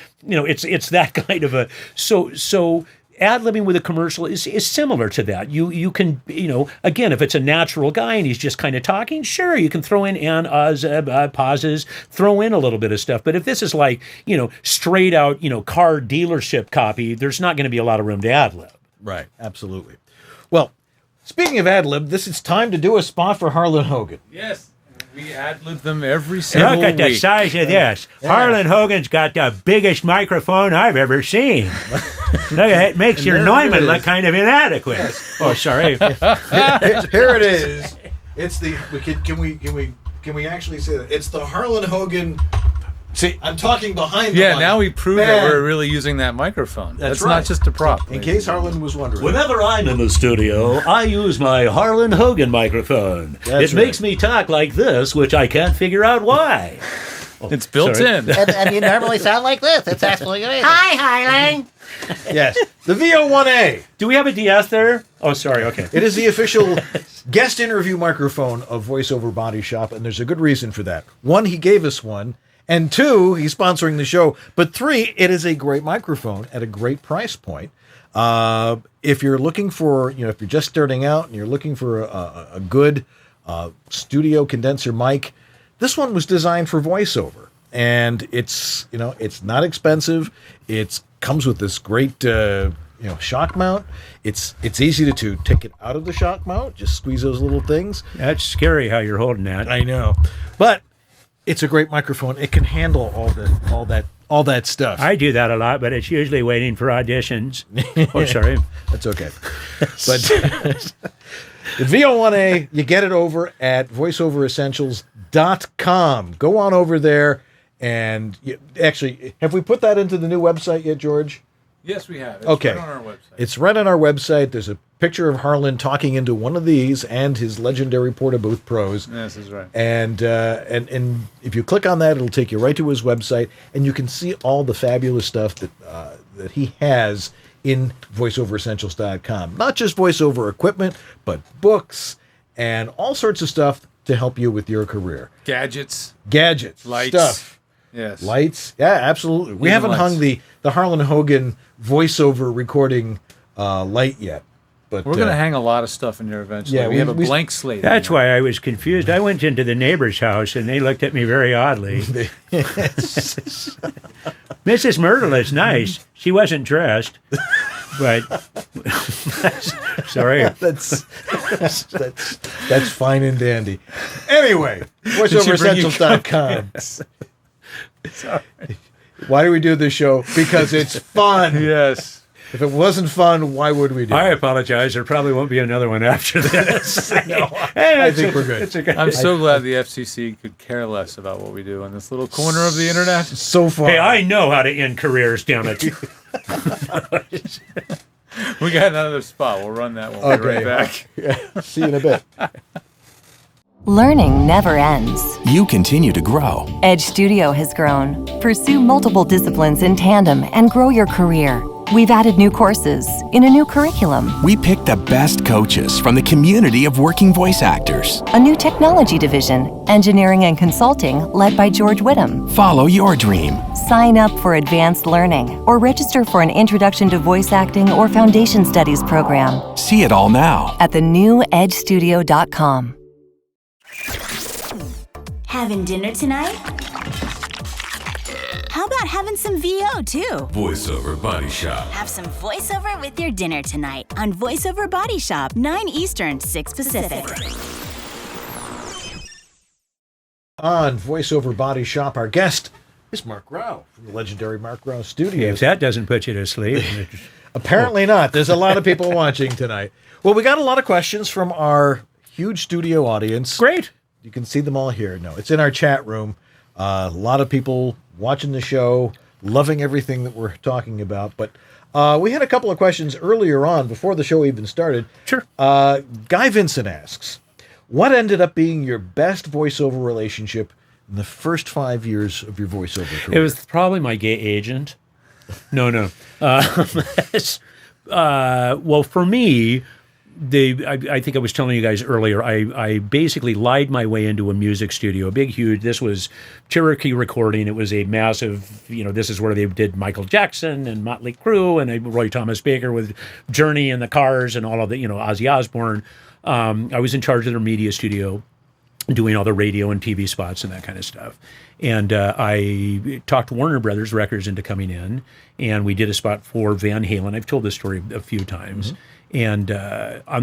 that kind of a so ad-libbing with a commercial is similar to that. You can, again, if it's a natural guy and he's just kind of talking, sure, you can throw in pauses, throw in a little bit of stuff. But if this is like, straight out, car dealership copy, there's not going to be a lot of room to ad-lib. Right, absolutely. Well, speaking of ad-lib, this is time to do a spot for Harlan Hogan. Yes, we ad-lib them every single week. Look at the size of this. Yeah. Harlan Hogan's got the biggest microphone I've ever seen. Look at it. Makes your Neumann look kind of inadequate. Yes. Oh, sorry. Here it is. It's the. Can we actually say that? It's the Harlan Hogan. See, I'm talking behind the mic. Now we prove that we're really using that microphone. That's right. Not just a prop. In case Harlan was wondering. Whenever I'm in the studio, I use my Harlan Hogan microphone. It makes me talk like this, which I can't figure out why. It's built in. And you normally sound like this. It's absolutely amazing. Hi, Harlan. Yes. The VO1A. Do we have a DS there? Oh, sorry. Okay. It is the official guest interview microphone of VoiceOver Body Shop, and there's a good reason for that. One, he gave us one. And 2, he's sponsoring the show. But 3, it is a great microphone at a great price point. If you're looking for, if you're just starting out and you're looking for a good studio condenser mic, this one was designed for voiceover. And it's not expensive. It comes with this great, shock mount. It's easy to take it out of the shock mount. Just squeeze those little things. That's scary how you're holding that. I know. But it's a great microphone. It can handle all that all that stuff. I do that a lot, but it's usually waiting for auditions. Oh, sorry. That's okay. But the VO1A, you get it over at voiceoveressentials.com. Go on over there. And actually, have we put that into the new website yet, George? Yes, we have. It's okay. right on our website. It's right on our website. There's a picture of Harlan talking into one of these and his legendary Porta Booth Pros. Yes, that's right. And if you click on that, it'll take you right to his website, and you can see all the fabulous stuff that he has in voiceoveressentials.com. Not just voiceover equipment, but books and all sorts of stuff to help you with your career. Gadgets. Lights. Stuff. Yes. Lights. Yeah, absolutely. We Even haven't lights. hung the Harlan Hogan voiceover recording light yet. But We're going to hang a lot of stuff in there eventually. yeah, we have a blank slate. That's why I was confused. I went into the neighbor's house, and they looked at me very oddly. Mrs. Myrtle is nice. She wasn't dressed, but sorry. That's fine and dandy. Anyway, voiceoveressentials.com. Sorry. Why do we do this show? Because it's fun. Yes. If it wasn't fun, why would we do I it? apologize. There probably won't be another one after this. I think we're good. I'm so glad the FCC could care less about what we do on this little corner of the internet. So far. Hey, I know how to end careers, damn it. We got another spot. We'll run that one. We'll be right back. See you in a bit. Learning never ends. You continue to grow. Edge Studio has grown. Pursue multiple disciplines in tandem and grow your career. We've added new courses in a new curriculum, We pick the best coaches from the community of working voice actors. a new technology division, engineering and consulting led by George Whittam. Follow your dream. Sign up for advanced learning or register for an introduction to voice acting or foundation studies program See it all now. at thenewedgestudio.com. Having dinner tonight? How about having some VO too? Voiceover Body Shop. Have some voiceover with your dinner tonight on VoiceOver Body Shop, 9 Eastern, 6 Pacific. On VoiceOver Body Shop, our guest is Marc Graue from the Legendary Marc Graue Studios. If that doesn't put you to sleep. Apparently not. There's a lot of people watching tonight. Well, we got a lot of questions from our huge studio audience. Great. You can see them all here. No, it's in our chat room. A lot of people watching the show, loving everything that we're talking about. But we had a couple of questions earlier on, before the show even started. Sure. Guy Vincent asks, what ended up being your best voiceover relationship in the first 5 years of your voiceover career? It was probably my gay agent. No. Well, for me, I think I was telling you guys earlier, I basically lied my way into a music studio, a big, huge, this was Cherokee Recording. It was a massive, this is where they did Michael Jackson and Motley Crue and Roy Thomas Baker with Journey and the Cars and all of the, Ozzy Osbourne. I was in charge of their media studio, doing all the radio and TV spots and that kind of stuff. And I talked Warner Brothers Records into coming in, and we did a spot for Van Halen. I've told this story a few times. Mm-hmm. And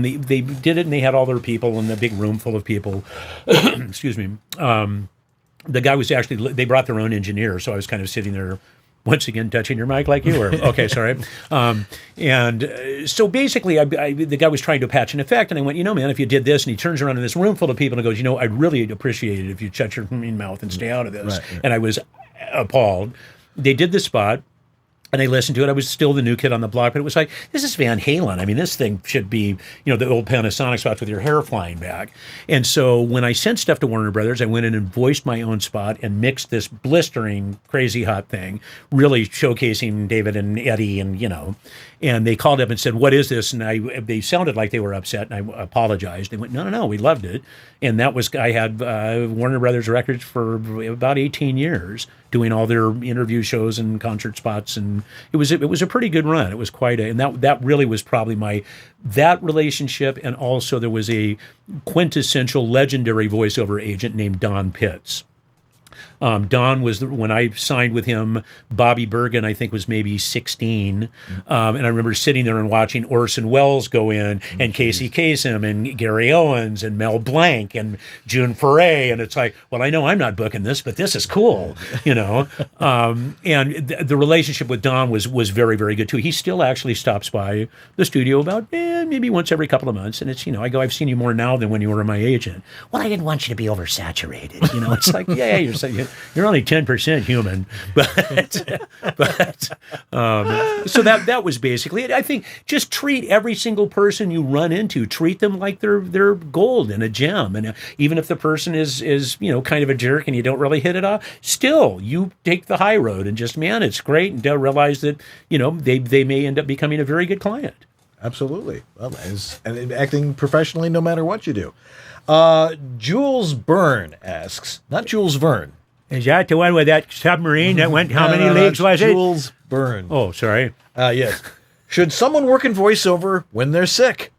they did it, and they had all their people in the big room full of people. Excuse me. The guy was actually, they brought their own engineer, so I was kind of sitting there, once again, touching your mic like you were. Okay, sorry. So basically, the guy was trying to patch an effect, and I went, man, if you did this, and he turns around in this room full of people and goes, I'd really appreciate it if you shut your mouth and stay out of this. Right. And I was appalled. They did the spot. And I listened to it. I was still the new kid on the block, but it was like, this is Van Halen. I mean, this thing should be, the old Panasonic spots with your hair flying back. And so when I sent stuff to Warner Brothers, I went in and voiced my own spot and mixed this blistering, crazy hot thing, really showcasing David and Eddie and they called up and said, what is this? And they sounded like they were upset, and I apologized. They went, no, we loved it. And that was, I had Warner Brothers Records for about 18 years, doing all their interview shows and concert spots, and it was a pretty good run. It was quite and that really was probably that relationship, and also there was a quintessential legendary voiceover agent named Don Pitts. Don was when I signed with him. Bobby Bergen, I think, was maybe 16, and I remember sitting there and watching Orson Welles go in, and Casey Kasem, and Gary Owens, and Mel Blanc, and June Foray, and it's like, well, I know I'm not booking this, but this is cool, And the relationship with Don was very, very good too. He still actually stops by the studio about maybe once every couple of months, and it's I've seen you more now than when you were my agent. Well, I didn't want you to be oversaturated. It's like, you're only 10% human, but so that was basically it. I think just treat every single person you run into, treat them like they're gold and a gem, and even if the person is kind of a jerk and you don't really hit it off, still you take the high road and just, man, it's great, and realize that they may end up becoming a very good client. Absolutely. Well, and acting professionally no matter what you do. Jules Byrne asks, not Jules Verne. Is that the one with that submarine that went, how many leagues was it? Jules Byrne. Oh, sorry. Yes. Should someone work in voiceover when they're sick?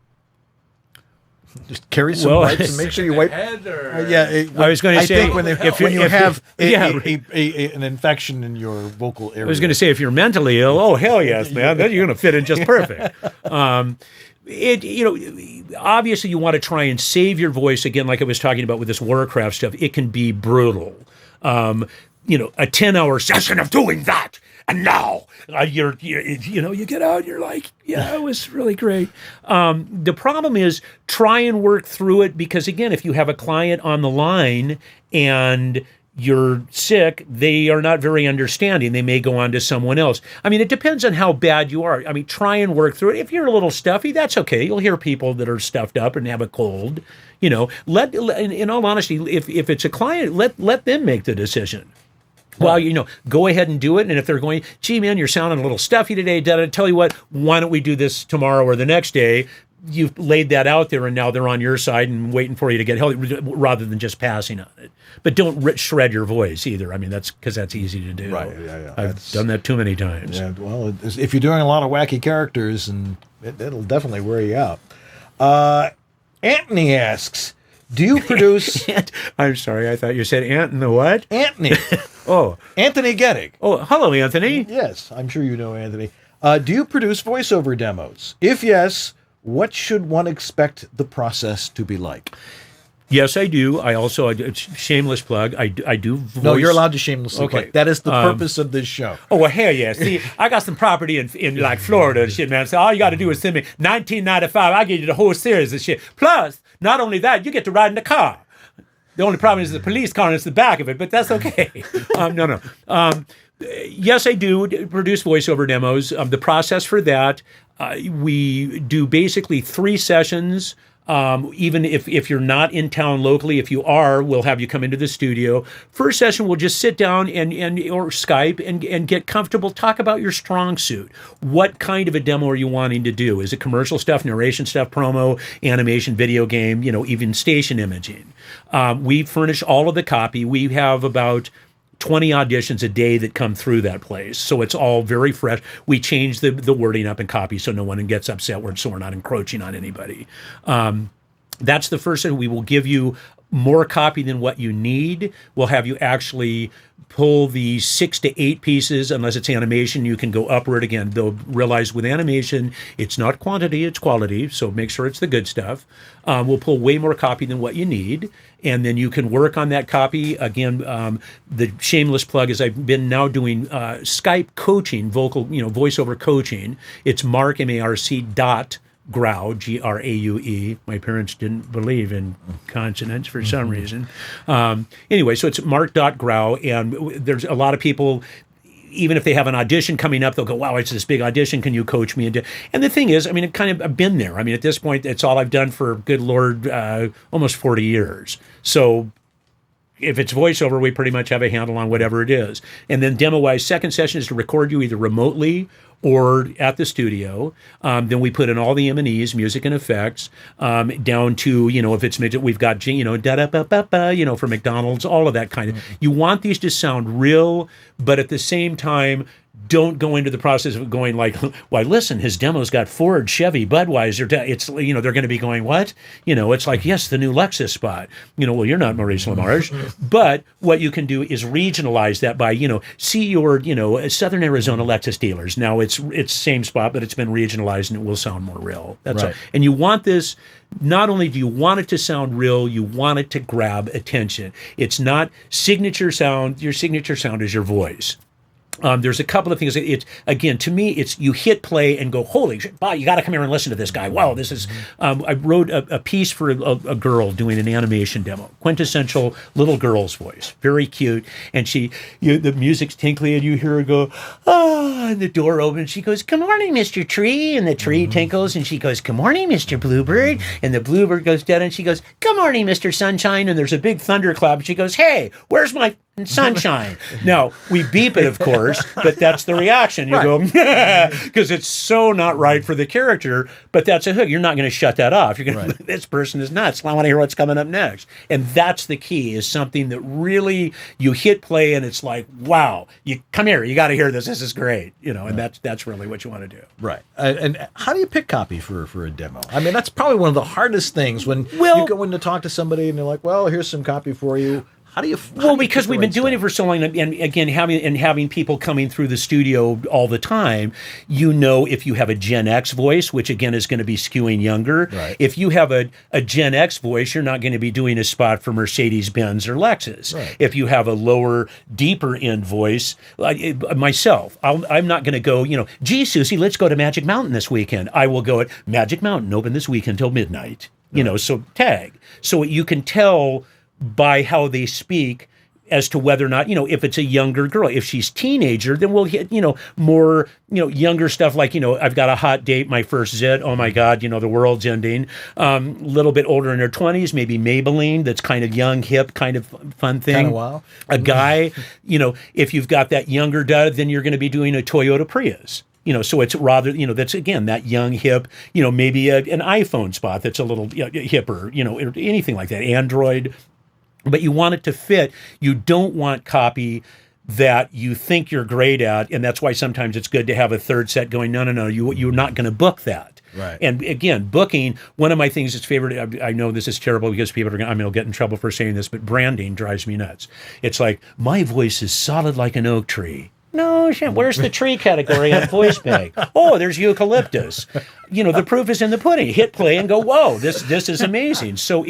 Just carry some wipes and make sure you wipe. I was going to say, when you have an infection in your vocal area. I was going to say, if you're mentally ill, oh hell yes, man, then you're going to fit in just perfect. Obviously you want to try and save your voice. Again, like I was talking about with this Warcraft stuff, it can be brutal. A 10-hour session of doing that. And now you get out, you're like, it was really great. The problem is try and work through it, because again, if you have a client on the line and you're sick, they are not very understanding. They may go on to someone else. I mean, it depends on how bad you are. I mean, try and work through it. If you're a little stuffy, that's okay. You'll hear people that are stuffed up and have a cold. In all honesty, if it's a client, let them make the decision. Well, go ahead and do it. And if they're going, gee, man, you're sounding a little stuffy today, tell you what, why don't we do this tomorrow or the next day? You've laid that out there, and now they're on your side and waiting for you to get healthy, rather than just passing on it. But don't shred your voice either. I mean, that's easy to do. Right, yeah. I've done that too many times. Yeah, well, if you're doing a lot of wacky characters, and it'll definitely wear you out. Anthony asks, do you produce... I'm sorry, I thought you said Ant and the what? Anthony. Oh. Anthony Gettig. Oh, hello, Anthony. Yes, I'm sure you know Anthony. Do you produce voiceover demos? If yes, what should one expect the process to be like? Yes, I do. I also, shameless plug, I do voice. No, you're allowed to shamelessly plug. That is the purpose of this show. Oh, well, hell yeah. See, I got some property in like Florida and shit, man. So all you got to do is send me $19.95. I'll give you the whole series of shit. Plus, not only that, you get to ride in the car. The only problem is the police car and it's the back of it, but that's okay. No. Yes, I do produce voiceover demos. The process for that, we do basically 3 sessions. Even if you're not in town locally, if you are, we'll have you come into the studio. First session, we'll just sit down and or Skype and get comfortable, talk about your strong suit. What kind of a demo are you wanting to do? Is it commercial stuff, narration stuff, promo, animation, video game, even station imaging? We furnish all of the copy. We have about 20 auditions a day that come through that place. So it's all very fresh. We change the wording up in copy so no one gets upset, so we're not encroaching on anybody. That's the first thing. We will give you more copy than what you need. We'll have you actually pull the 6 to 8 pieces. Unless it's animation, you can go upward again. They'll realize with animation, it's not quantity, it's quality. So make sure it's the good stuff. We'll pull way more copy than what you need. And then you can work on that copy. Again, the shameless plug is I've been now doing Skype coaching, voiceover coaching. It's Marc, M-A-R-C Graue, Graue. My parents didn't believe in consonants for some reason. Anyway, so it's Marc.Graue, and there's a lot of people, even if they have an audition coming up, they'll go, wow, it's this big audition, can you coach me? And the thing is, I mean, I've been there. I mean, at this point, it's all I've done for, good Lord, almost 40 years. So if it's voiceover, we pretty much have a handle on whatever it is. And then demo-wise, second session is to record you either remotely or at the studio. Then we put in all the M&Es, music and effects, down to, if it's midget, we've got, for McDonald's, all of that kind of. You want these to sound real, but at the same time, don't go into the process of going like, why, listen, his demo's got Ford, Chevy, Budweiser. It's, they're going to be going, what? It's like, yes, the new Lexus spot. Well, you're not Maurice LaMarche. But what you can do is regionalize that by, see your, Southern Arizona Lexus dealers. Now it's same spot, but it's been regionalized and it will sound more real. That's all. And you want this, not only do you want it to sound real, you want it to grab attention. It's not signature sound. Your signature sound is your voice. There's a couple of things. It's, again, to me, it's you hit play and go, holy shit, Bob, you got to come here and listen to this guy. Wow, this is. I wrote a piece for a girl doing an animation demo, quintessential little girl's voice, very cute, and the music's tinkly, and you hear her go, and the door opens. She goes, "Good morning, Mr. Tree," and the tree tinkles, and she goes, "Good morning, Mr. Bluebird," and the bluebird goes dead, and she goes, "Good morning, Mr. Sunshine," and there's a big thunderclap. And she goes, "Hey, where's my sunshine?" Now, we beep it, of course, but that's the reaction. You go, because it's so not right for the character, but that's a hook. You're not going to shut that off. You're going to, this person is nuts. I want to hear what's coming up next. And that's the key, is something that really, you hit play and it's like, wow, you come here, you got to hear this. This is great. And that's really what you want to do. Right. And how do you pick copy for a demo? I mean, that's probably one of the hardest things when you go in to talk to somebody and they're like, well, here's some copy for you. How do you? Because we've been doing it for so long, and again, having people coming through the studio all the time. If you have a Gen X voice, which again is going to be skewing younger. Right. If you have a Gen X voice, you're not going to be doing a spot for Mercedes-Benz or Lexus. Right. If you have a lower, deeper end voice, like myself, I'm not going to go. Gee, Susie, let's go to Magic Mountain this weekend. I will go at Magic Mountain, open this weekend till midnight. So tag. So you can tell by how they speak as to whether or not, if it's a younger girl. If she's teenager, then we'll hit, more, younger stuff like, I've got a hot date, my first zit, oh my God, the world's ending. A little bit older in her 20s, maybe Maybelline, that's kind of young, hip, kind of fun thing. Kind of wow. A guy, if you've got that younger dud, then you're going to be doing a Toyota Prius. So it's rather, that's, again, that young, hip, maybe an iPhone spot that's a little hipper, anything like that, Android. But you want it to fit. You don't want copy that you think you're great at, and that's why sometimes it's good to have a third set going, no, you're not going to book that. Right. And again, booking, one of my things that's favorite, I know this is terrible because people are going to, I'll get in trouble for saying this, but branding drives me nuts. It's like, my voice is solid like an oak tree. No, shit, where's the tree category on voice bag? Oh, there's eucalyptus. The proof is in the pudding. Hit play and go, whoa, this is amazing. So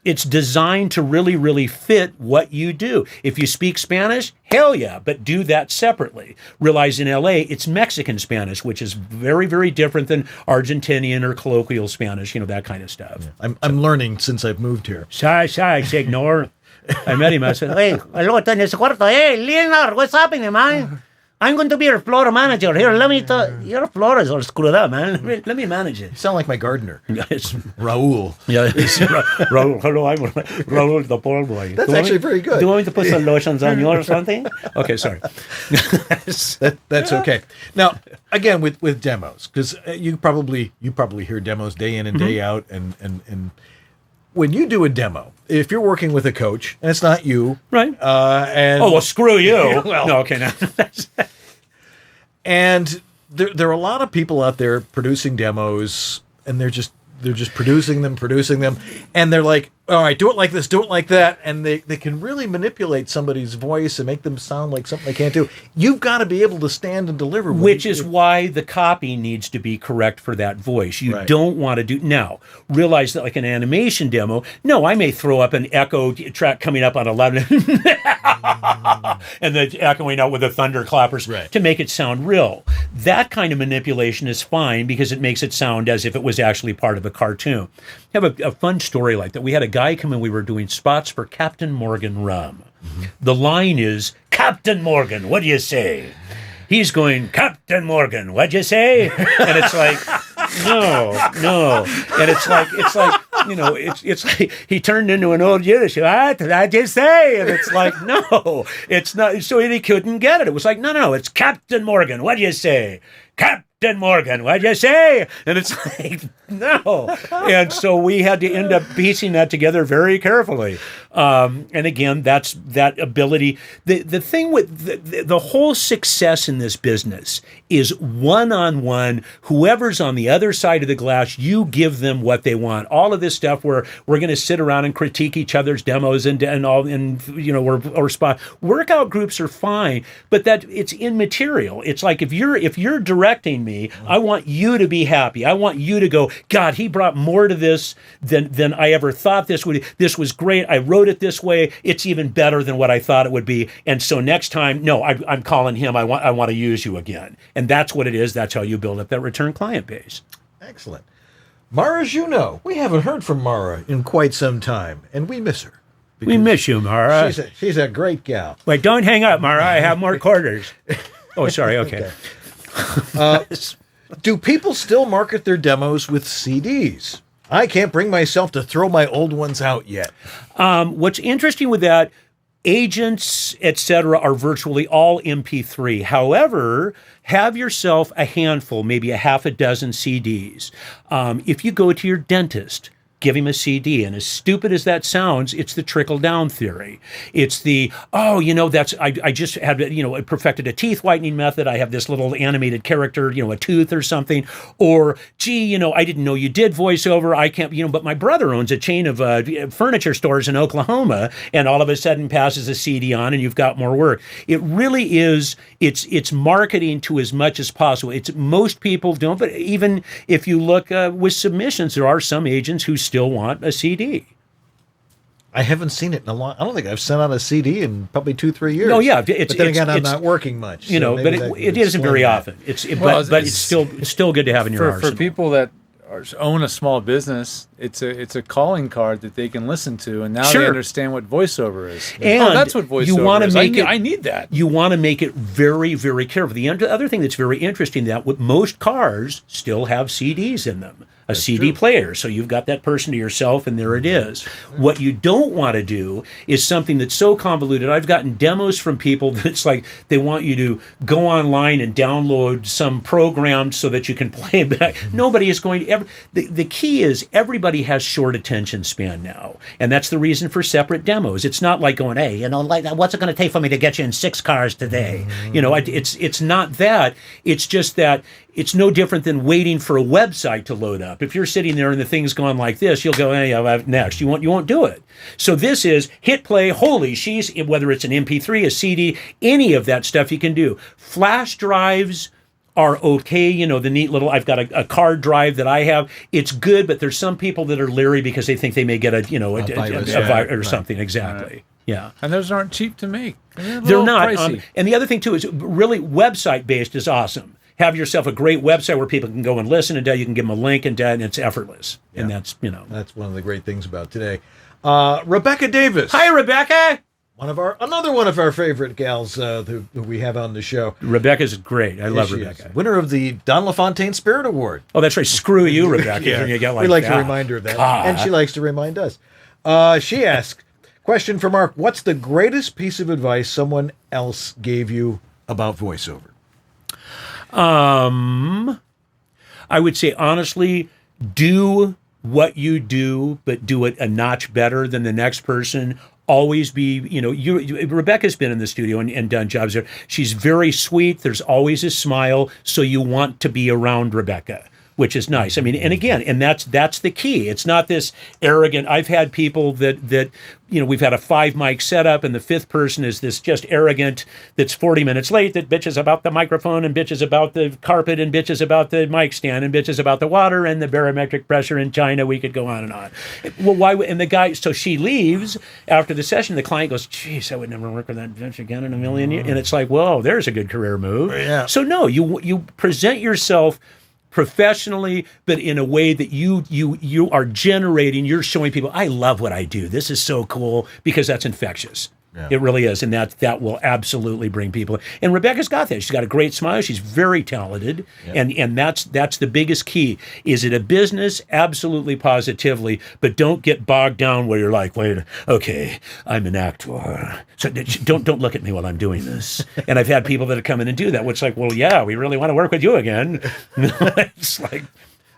it's designed to really, really fit what you do. If you speak Spanish, hell yeah, but do that separately. Realize in LA, it's Mexican Spanish, which is very, very different than Argentinian or colloquial Spanish, that kind of stuff. Yeah. I'm learning since I've moved here. Señor. I met him. I said, hey, hello, en ese cuarto. Hey, Leonard, what's happening, man? I'm going to be your floor manager. Here, let me talk. Your floor is all screwed up, man. Let me manage it. You sound like my gardener. Yes. Raul. Yeah, it's Raul. Hello, I'm Raul the poor boy. That's actually very good. Do you want me to put some lotions on you or something? Okay, sorry. That's okay. Now, again, with demos, because you probably hear demos day in and day out, and when you do a demo, if you're working with a coach and it's not you, right? And screw you. Well, no, okay, now. And there are a lot of people out there producing demos, and they're just producing them, and they're like, all right, do it like this, do it like that, and they can really manipulate somebody's voice and make them sound like something they can't do. You've got to be able to stand and deliver. Which is why the copy needs to be correct for that voice. You don't want to do... Now, realize that like an animation demo, I may throw up an echo track coming up on 11 and then echoing out with the thunderclappers to make it sound real. That kind of manipulation is fine because it makes it sound as if it was actually part of a cartoon. I have a fun story like that. We had a guy come in, we were doing spots for Captain Morgan rum. Mm-hmm. The line is, Captain Morgan, what do you say? He's going, Captain Morgan, what'd you say? And it's like, no. And it's like, it's like he turned into an old Yiddish. What did I just say? And it's like, no, it's not. So he couldn't get it. It was like, no, it's Captain Morgan. What do you say? Captain Captain Morgan, what'd you say? And it's like, no. And so we had to end up piecing that together very carefully. And again, that's that ability. The thing with the whole success in this business is one-on-one. Whoever's on the other side of the glass, you give them what they want. All of this stuff where we're going to sit around and critique each other's demos and all, and or spot workout groups are fine, but that it's immaterial. It's like if you're directing me, I want you to be happy. I want you to go, God, he brought more to this than I ever thought this would. This was great. I wrote it this way. It's even better than what I thought it would be. And so next time, no, I'm calling him. I want to use you again. And that's what it is. That's how you build up that return client base. Excellent. Mara Juneau. We haven't heard from Mara in quite some time, and we miss her. We miss you, Mara. She's a great gal. Wait, don't hang up, Mara. I have more quarters. Oh, sorry. Okay. Do people still market their demos with CDs? I can't bring myself to throw my old ones out yet. What's interesting with that, agents, etc., are virtually all MP3. However, have yourself a handful, maybe a half a dozen CDs. If you go to your dentist, give him a CD. And as stupid as that sounds, it's the trickle-down theory. It's the, I just had, perfected a teeth whitening method. I have this little animated character, a tooth or something. Or, gee, I didn't know you did voiceover. I can't, but my brother owns a chain of furniture stores in Oklahoma, and all of a sudden passes a CD on and you've got more work. It really is, it's marketing to as much as possible. It's most people don't, but even if you look with submissions, there are some agents who still want a CD. I haven't seen it in a long. I don't think I've sent out a CD in probably 2-3 years. No, yeah, but then again, I'm not working much. But it isn't very often. But it's still good to have in your arsenal. For people that own a small business, it's a calling card that they can listen to, and now they understand what voiceover is. And that's what voiceover is. I need that. You want to make it very, very careful. The other thing that's very interesting, that most cars still have CDs in them. A CD player. So you've got that person to yourself, and there it is. What you don't want to do is something that's so convoluted. I've gotten demos from people that it's like they want you to go online and download some program so that you can play it back. Nobody is going to ever. The key is everybody has short attention span now. And that's the reason for separate demos. It's not like going, hey, what's it going to take for me to get you in 6 cars today? It's not that. It's just that it's no different than waiting for a website to load up. If you're sitting there and the thing's going like this, you'll go, hey, next. You won't do it. So this is hit play, holy she's, whether it's an MP3, a CD, any of that stuff you can do. Flash drives are okay. The neat little, I've got a card drive that I have. It's good, but there's some people that are leary because they think they may get a virus or something. Exactly. Right. Yeah. And those aren't cheap to make. They're not. And the other thing too is really website based is awesome. Have yourself a great website where people can go and listen, and you can give them a link, and it's effortless. Yeah. And that's one of the great things about today. Rebecca Davis. Hi, Rebecca. Another one of our favorite gals who we have on the show. Rebecca's great. I love Rebecca. Winner of the Don LaFontaine Spirit Award. Oh, that's right. Screw you, Rebecca. Yeah. You get we like to remind her of that, and she likes to remind us. She asked, question for Mark: what's the greatest piece of advice someone else gave you about voiceover? I would say, honestly, do what you do, but do it a notch better than the next person. Always be, Rebecca's been in the studio and done jobs there. She's very sweet. There's always a smile. So you want to be around Rebecca, which is nice. I mean, and again, and that's the key. It's not this arrogant. I've had people that we've had a 5 mic setup, and the 5th person is this just arrogant that's 40 minutes late, that bitches about the microphone and bitches about the carpet and bitches about the mic stand and bitches about the water and the barometric pressure in China. We could go on and on. Well, why? And the guy, so she leaves after the session. The client goes, geez, I would never work with that bitch again in a million years. And it's like, whoa, there's a good career move. Yeah. So no, you present yourself professionally, but in a way that you are generating, you're showing people, I love what I do. This is so cool, because that's infectious. Yeah. It really is, and that will absolutely bring people. And Rebecca's got that. She's got a great smile. She's very talented, and that's the biggest key. Is it a business? Absolutely, positively, but don't get bogged down where you're like, wait, okay, I'm an actor, so don't look at me while I'm doing this. And I've had people that have come in and do that, which like, well, yeah, we really want to work with you again. It's like.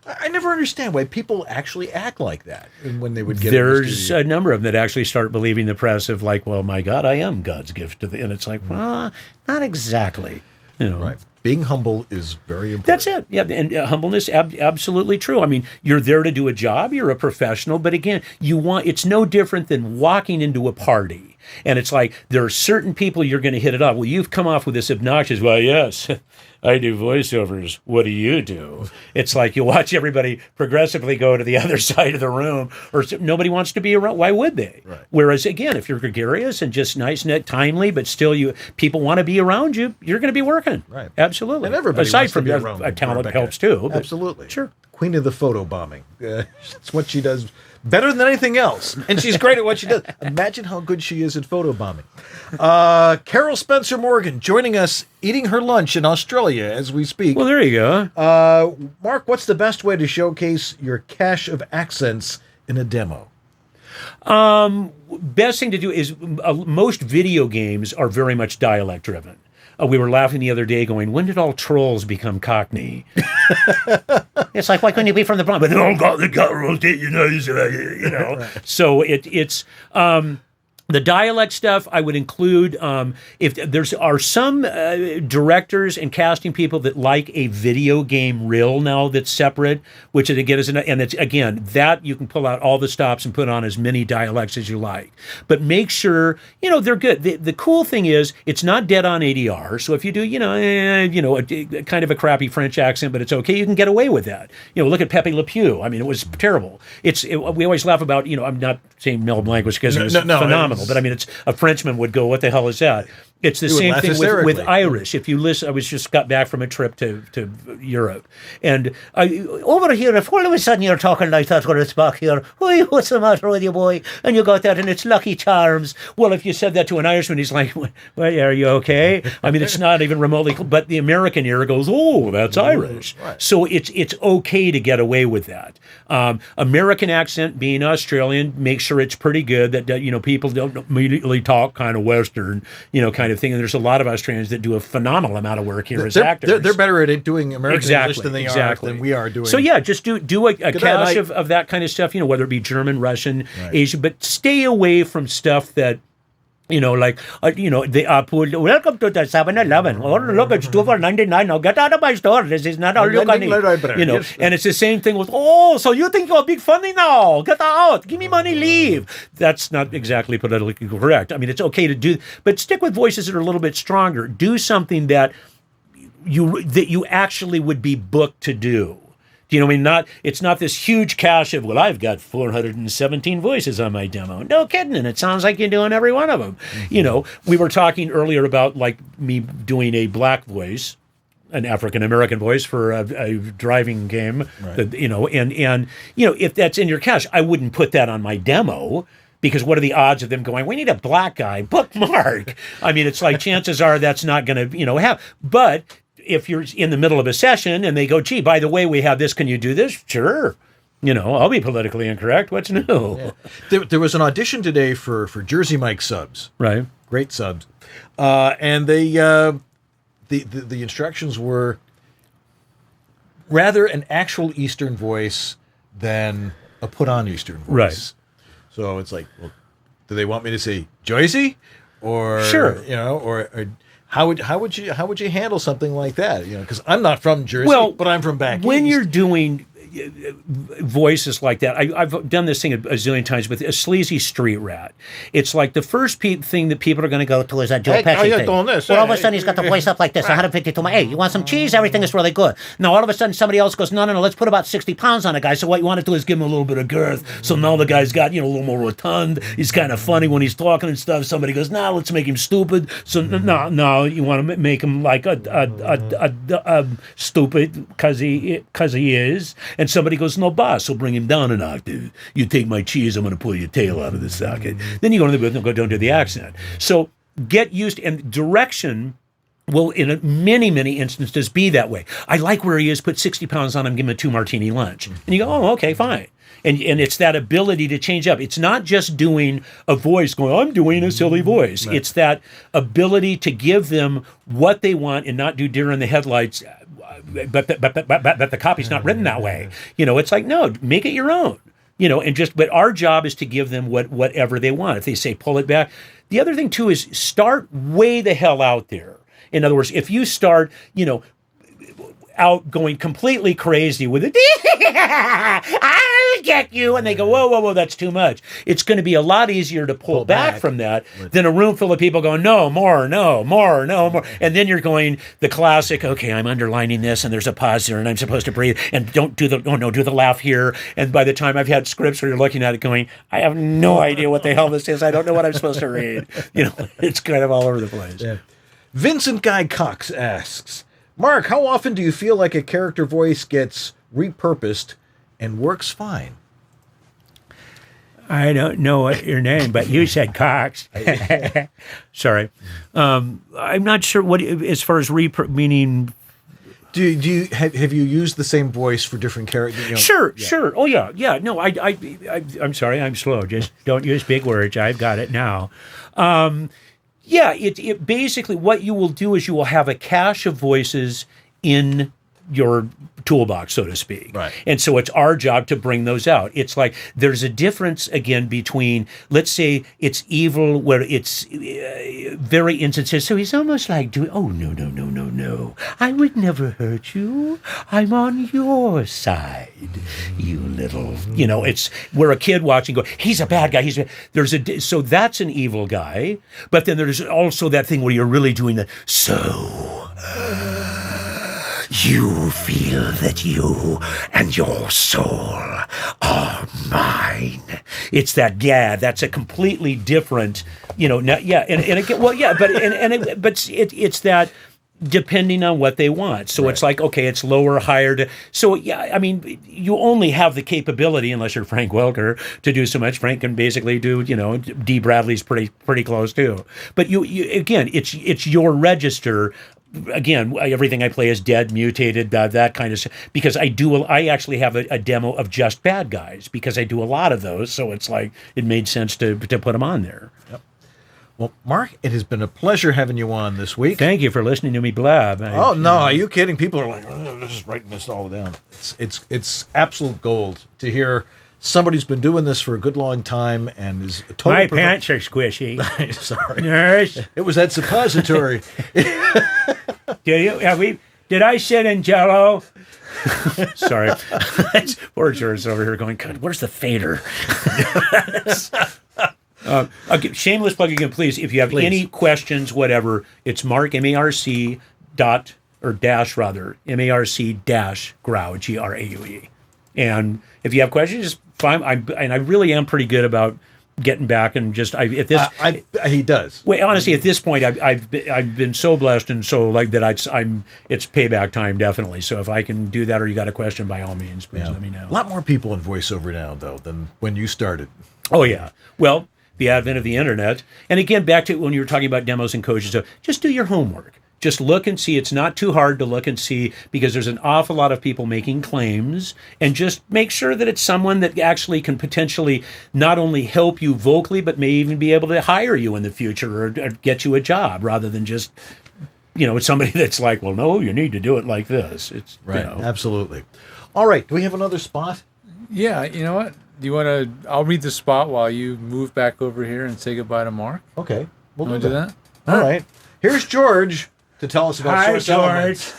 I never understand why people actually act like that when they would get. There's a number of them that actually start believing the press of like, well, my God, I am God's gift to the, and it's like, well, not exactly. You know, right? Being humble is very important. That's it. Yeah, and humbleness, absolutely true. I mean, you're there to do a job. You're a professional, but again, it's no different than walking into a party. And it's like, there are certain people you're going to hit it off. Well, you've come off with this obnoxious, well, yes, I do voiceovers. What do you do? It's like you watch everybody progressively go to the other side of the room, or nobody wants to be around. Why would they? Right. Whereas, again, if you're gregarious and just nice and timely, but still people want to be around you, you're going to be working. Right. Absolutely. And everybody aside wants from to be around a talent Rebecca. helps too. But Absolutely. Sure. Queen of the photo bombing. That's what she does better than anything else. And she's great at what she does. Imagine how good she is at photo bombing. Carol Spencer Morgan joining us, eating her lunch in Australia as we speak. Well, there you go. Mark, what's the best way to showcase your cache of accents in a demo? Best thing to do is most video games are very much dialect driven. We were laughing the other day going, when did all trolls become Cockney? It's like, why couldn't you be from the Bronx? But they all got the gut rotate, you know. Right. So it's the dialect stuff I would include. If are some directors and casting people that like a video game reel now that's separate, which again is that you can pull out all the stops and put on as many dialects as you like. But make sure they're good. The cool thing is it's not dead on ADR. So if you do a kind of a crappy French accent, but it's okay, you can get away with that. Look at Pepe Le Pew. I mean, it was terrible. We always laugh about I'm not saying Mel Blanc was because it was phenomenal. But I mean, it's a Frenchman would go, what the hell is that? It's the same thing with Irish. If you listen, I got back from a trip to Europe, and over here, if all of a sudden you're talking like that when it's back here, what's the matter with you, boy? And you got that, and it's Lucky Charms. Well, if you said that to an Irishman, he's like, well, are you okay? I mean, it's not even remotely, but the American ear goes, oh, that's Irish. Right. So it's okay to get away with that. American accent, being Australian, make sure it's pretty good, that people don't immediately talk kind of Western, kind of thing. And there's a lot of Australians that do a phenomenal amount of work here as actors. They're better at it doing American English than we are doing. So yeah, just do a cache of that kind of stuff, whether it be German, Russian, Asian, but stay away from stuff that they put, welcome to the 7-Eleven. Oh, look, it's $2.99. Now get out of my store. This is not all you can eat. And it's the same thing with, so you think you're big funny now? Get out. Give me money, leave. That's not exactly politically correct. I mean, it's okay to do, but stick with voices that are a little bit stronger. Do something that you actually would be booked to do. Do you know what I mean? It's not this huge cache of, well, I've got 417 voices on my demo. No kidding. And it sounds like you're doing every one of them. Mm-hmm. We were talking earlier about like me doing a black voice, an African-American voice for a driving game, right. If that's in your cache, I wouldn't put that on my demo. Because what are the odds of them going, we need a black guy, bookmark? I mean, it's like chances are that's not going to, have. But if you're in the middle of a session and they go, gee, by the way, we have this, can you do this? Sure. I'll be politically incorrect. What's new? Yeah. There was an audition today for Jersey Mike subs. Right. Great subs. And they the instructions were rather an actual Eastern voice than a put-on Eastern voice. Right. So it's like, well, do they want me to say Joycey? Or, sure. Or how would you handle something like that? Because I'm not from Jersey, but I'm from back when east. You're doing voices like that, I've done this thing a zillion times with a sleazy street rat. It's like the first thing that people are going to go to is that Joe Pesci thing. Well, all of a sudden he's got the voice up like this, 152. Hey, you want some cheese? Everything is really good. Now all of a sudden somebody else goes, no, let's put about 60 pounds on a guy. So what you want to do is give him a little bit of girth. So now the guy's got a little more rotund. He's kind of funny when he's talking and stuff. Somebody goes, let's make him stupid. So no, you want to make him like a stupid because he is. And And somebody goes, no, boss, so bring him down an octave. You take my cheese, I'm going to pull your tail out of the socket. Then you go to the booth and go, don't do the accent. So get used, and direction will, in many, many instances, be that way. I like where he is, put 60 pounds on him, give him a 2-martini lunch. And you go, oh, okay, fine. And it's that ability to change up. It's not just doing a voice going, I'm doing a silly voice. Right. It's that ability to give them what they want and not do deer in the headlights, but the copy's not written that way. It's like, no, make it your own. But our job is to give them whatever they want. If they say pull it back. The other thing, too, is start way the hell out there. In other words, if you start, out going completely crazy with it, I'll get you, and they go, whoa, whoa, whoa, that's too much. It's going to be a lot easier to pull back from that than a room full of people going, no, more, no, more, no, more. And then you're going the classic, okay, I'm underlining this, and there's a pause there, and I'm supposed to breathe, and don't do the laugh here. And by the time I've had scripts where you're looking at it going, I have no idea what the hell this is. I don't know what I'm supposed to read. It's kind of all over the place. Yeah. Vincent Guy Cox asks, Mark, how often do you feel like a character voice gets repurposed and works fine? I don't know what your name, but you said Cox. Sorry. I'm not sure what, as far as meaning. Do you have you used the same voice for different characters? Sure. Oh yeah. No, I'm sorry, I'm slow. Just don't use big words. I've got it now. Yeah, it basically, what you will do is you will have a cache of voices in your toolbox, so to speak. Right. And so it's our job to bring those out. It's like there's a difference, again, between, let's say it's evil where it's very insincere. So he's almost like doing, oh, no. I would never hurt you. I'm on your side, you little, it's where a kid watching go, he's a bad guy. So that's an evil guy. But then there's also that thing where you're really doing the, you feel that you and your soul are mine. It's that, that's a completely different, but it's that depending on what they want. So It's like, okay, it's lower, higher. You only have the capability, unless you're Frank Welker, to do so much. Frank can basically do, D. Bradley's pretty close too. But you again, it's your register. Again, everything I play is dead, mutated, that kind of stuff. Because I actually have a demo of just bad guys because I do a lot of those. So it's like it made sense to put them on there. Yep. Well, Mark, it has been a pleasure having you on this week. Thank you for listening to me blab. No, are you kidding? People are like, just writing this all down. It's absolute gold to hear somebody who's been doing this for a good long time and is a total. My pants are squishy. Sorry, nurse. It was that suppository. Did I sit in Jell-O? Sorry, poor George over here going, God, where's the fader? Shameless plug again, please. If you have any questions, whatever, it's Marc MARC Graue GRAUE. And if you have questions, just fine. I really am pretty good about getting back and just he does. Well, honestly, at this point, I've been so blessed and so like that it's payback time definitely. So if I can do that, or you got a question, by all means, please let me know. A lot more people in voiceover now though than when you started. Oh yeah. Well, the advent of the internet, and again back to when you were talking about demos and coaches. So just do your homework. Just look and see. It's not too hard to look and see because there's an awful lot of people making claims, and just make sure that it's someone that actually can potentially not only help you vocally, but may even be able to hire you in the future or get you a job rather than just, it's somebody that's like, well, no, you need to do it like this. It's right. Absolutely. All right. Do we have another spot? Yeah. You know what? Do you want to, I'll read the spot while you move back over here and say goodbye to Mark. Okay. We'll do that. All right. Here's George to tell us about Source Elements.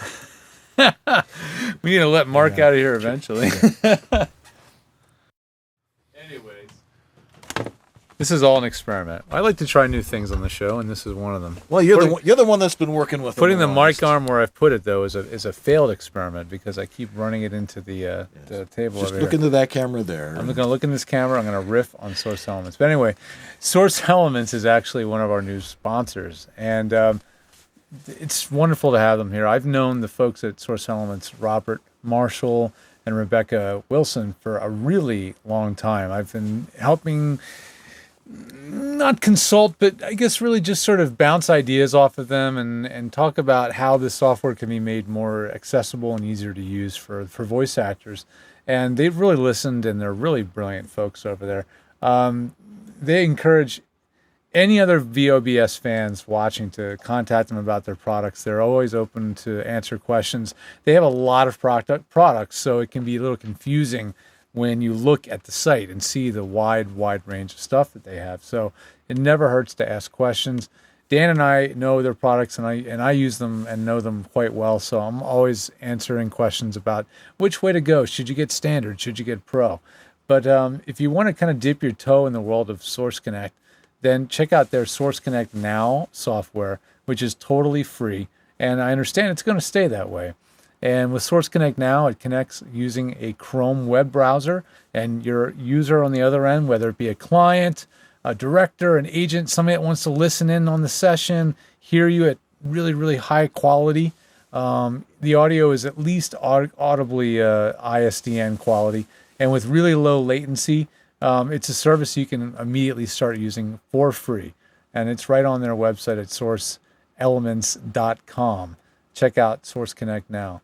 We need to let Mark out of here eventually. Anyways, this is all an experiment. I like to try new things on the show, and this is one of them. Well, you're the one that's been working with putting the mic arm where I've put it though is a failed experiment because I keep running it into the table. Just over look here. into that camera there. I'm going to look in this camera. I'm going to riff on Source Elements. But anyway, Source Elements is actually one of our new sponsors, and it's wonderful to have them here. I've known the folks at Source Elements, Robert, Marshall, and Rebecca Wilson for a really long time. I've been helping not consult, but I guess really just sort of bounce ideas off of them and talk about how this software can be made more accessible and easier to use for voice actors. And they've really listened, and they're really brilliant folks over there. They encourage any other VOBS fans watching to contact them about their products. They're always open to answer questions. They have a lot of products, so it can be a little confusing when you look at the site and see the wide range of stuff that they have. So it never hurts to ask questions. Dan and I know their products, and I use them and know them quite well. So I'm always answering questions about which way to go. Should you get standard? Should you get pro? But if you want to kind of dip your toe in the world of Source Connect, then check out their Source Connect Now software, which is totally free. And I understand it's going to stay that way. And with Source Connect Now, it connects using a Chrome web browser, and your user on the other end, whether it be a client, a director, an agent, somebody that wants to listen in on the session, hear you at really high quality. The audio is at least audibly ISDN quality, and with really low latency. It's a service you can immediately start using for free, and it's right on their website at sourceelements.com. Check out Source Connect Now.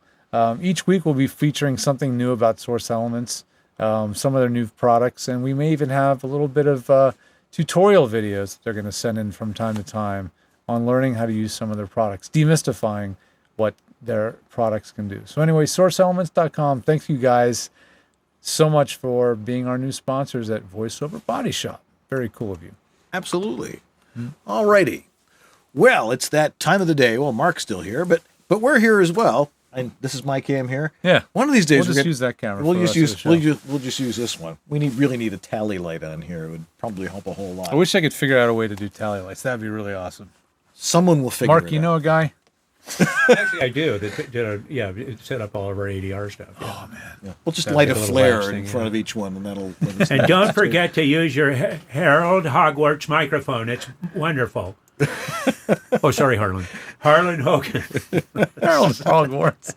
Each week we'll be featuring something new about Source Elements, some of their new products, and we may even have a little bit of tutorial videos that they're going to send in from time to time on learning how to use some of their products, demystifying what their products can do. So anyway, sourceelements.com. Thank you guys so much for being our new sponsors at VoiceOver Body Shop. Very cool of you. Absolutely. All righty. Well, it's that time of the day. Well, Mark's still here, but we're here as well. And this is my cam here. Yeah. One of these days we'll just use that camera. We'll just use this one. We really need a tally light on here. It would probably help a whole lot. I wish I could figure out a way to do tally lights. That'd be really awesome. Someone will figure it out. Mark, you know a guy? Actually, I do. It set up all of our ADR stuff. Yeah. Oh man! Yeah. We'll just light a flare in front of each one, and that'll. And don't forget to use your Harold Hogwarts microphone. It's wonderful. Oh, sorry, Harlan. Harlan Hogan. Harold Hogwarts.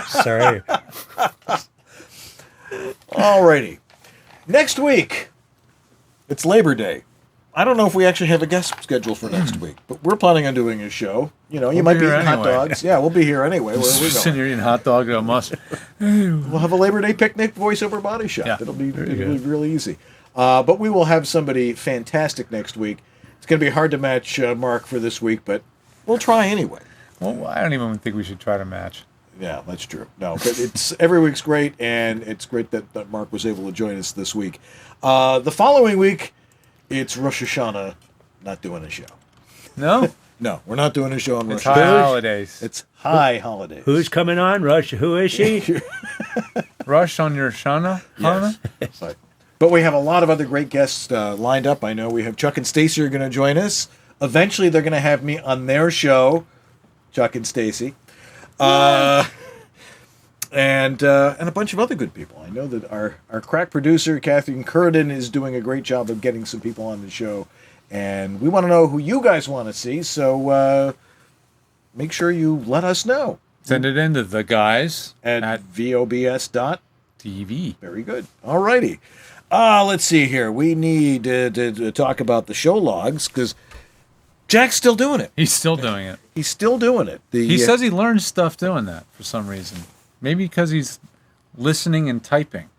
Sorry. All righty. Next week, it's Labor Day. I don't know if we actually have a guest scheduled for next week, but we're planning on doing a show. You know, you might be eating hot dogs. Yeah, we'll be here anyway. Where are we Sitting here eating hot dog at a must. We'll have a Labor Day picnic voiceover body shop. Yeah, it'll be really easy. But we will have somebody fantastic next week. It's going to be hard to match Mark for this week, but we'll try anyway. Well, I don't even think we should try to match. Yeah, that's true. No, but it's every week's great, and it's great that Mark was able to join us this week. The following week, it's Rosh Hashanah, not doing a show. No? No, we're not doing a show on Rosh Hashanah. High holidays. It's high holidays. Who's coming on, Rush? Who is she? Rush on your Shana? Yes. But we have a lot of other great guests lined up. I know we have Chuck and Stacy are going to join us. Eventually, they're going to have me on their show, Chuck and Stacy. And a bunch of other good people. I know that our crack producer, Catherine Curden, is doing a great job of getting some people on the show. And we want to know who you guys want to see, so make sure you let us know. Send it in to the guys at VOBS.TV. Very good. All righty. Let's see here. We need to talk about the show logs, because Jack's still doing it. He's still doing it. He's still doing it. He says he learns stuff doing that for some reason. Maybe because he's listening and typing.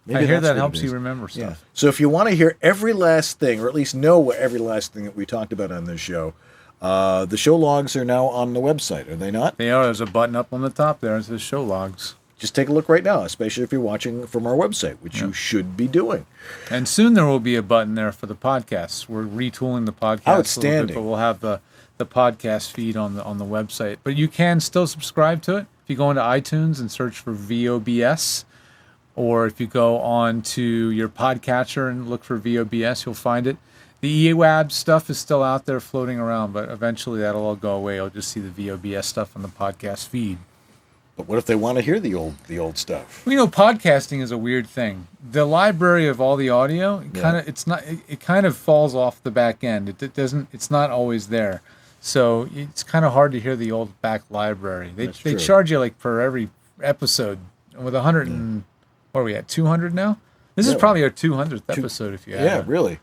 Maybe I hear that what helps it is. you remember stuff. Yeah. So if you want to hear every last thing, or at least know every last thing that we talked about on this show, the show logs are now on the website, are they not? They are. There's a button up on the top there. It says show logs. Just take a look right now, especially if you're watching from our website, which you should be doing. And soon there will be a button there for the podcasts. We're retooling the podcast Outstanding. a little bit, but we'll have the podcast feed on the website. But you can still subscribe to it. If you go into iTunes and search for VOBS, or if you go on to your podcatcher and look for VOBS, you'll find it. The EWAB stuff is still out there floating around, but eventually that'll all go away. You'll just see the VOBS stuff on the podcast feed. But what if they want to hear the old stuff? Well, podcasting is a weird thing. The library of all the audio, it kind of falls off the back end. It's not always there. So it's kind of hard to hear the old back library. They charge you like per every episode with 100 and what are we at? 200 now. This is probably our 200th episode. If you add it. Really.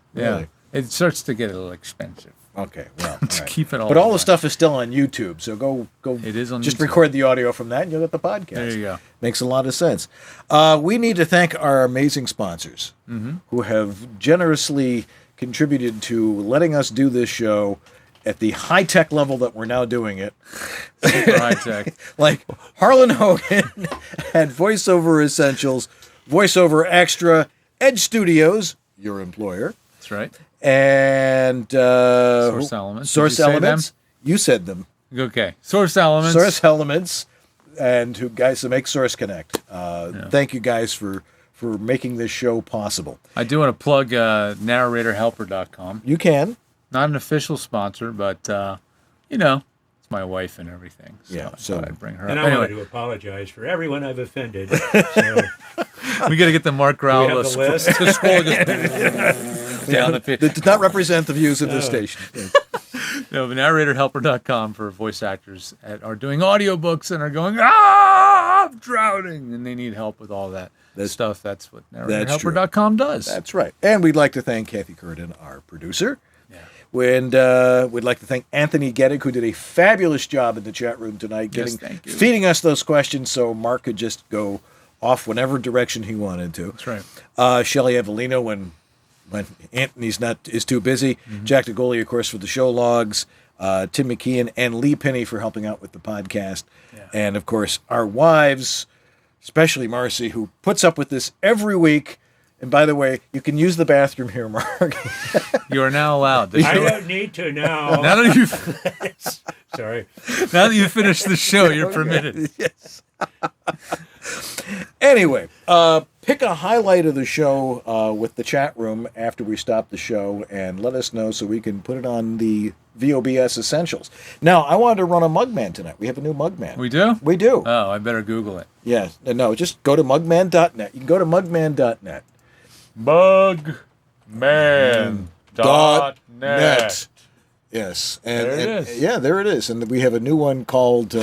It starts to get a little expensive. Okay, well, to keep it all. But all the stuff is still on YouTube, so go. It is on. Just YouTube. record the audio from that, and you'll get the podcast. There you go. Makes a lot of sense. We need to thank our amazing sponsors who have generously contributed to letting us do this show at the high-tech level that we're now doing it. Super high-tech. Like Harlan Hogan at VoiceOver Essentials, VoiceOver Extra, Edge Studios, your employer. That's right. And Source Elements. Source Elements. You said them. Okay. Source Elements. Source Elements, and who guys that make Source Connect. Thank you guys for making this show possible. I do want to plug narratorhelper.com. You can. Not an official sponsor, but it's my wife and everything. So yeah, so I'd bring her. And up. I Anyway, want to apologize for everyone I've offended. So we got to get the Marc Graue the list. to scroll down the page. That does not represent the views of this station. No, but narratorhelper.com for voice actors that are doing audiobooks and are going, I'm drowning, and they need help with all that stuff. That's what narratorhelper.com does. That's right. And we'd like to thank Kathy Curtin, our producer. And we'd like to thank Anthony Gettig, who did a fabulous job in the chat room tonight, feeding us those questions so Mark could just go off whatever direction he wanted to. That's right. Shelley Evelino when Anthony's is too busy. Jack DeGoli, of course, for the show logs. Tim McKeon and Lee Penny for helping out with the podcast. Yeah. And, of course, our wives, especially Marcy, who puts up with this every week. And by the way, you can use the bathroom here, Mark. You are now allowed. I don't need to now. Now that you've sorry. Now that you've finished the show, you're permitted. Yes. Anyway, pick a highlight of the show with the chat room after we stop the show and let us know so we can put it on the VOBS Essentials. Now, I wanted to run a Mugman tonight. We have a new Mugman. We do? We do. Oh, I better Google it. Yes. No, just go to mugman.net. You can go to mugman.net. Mugman.net. Yes. There it is. Yeah, there it is. And we have a new one called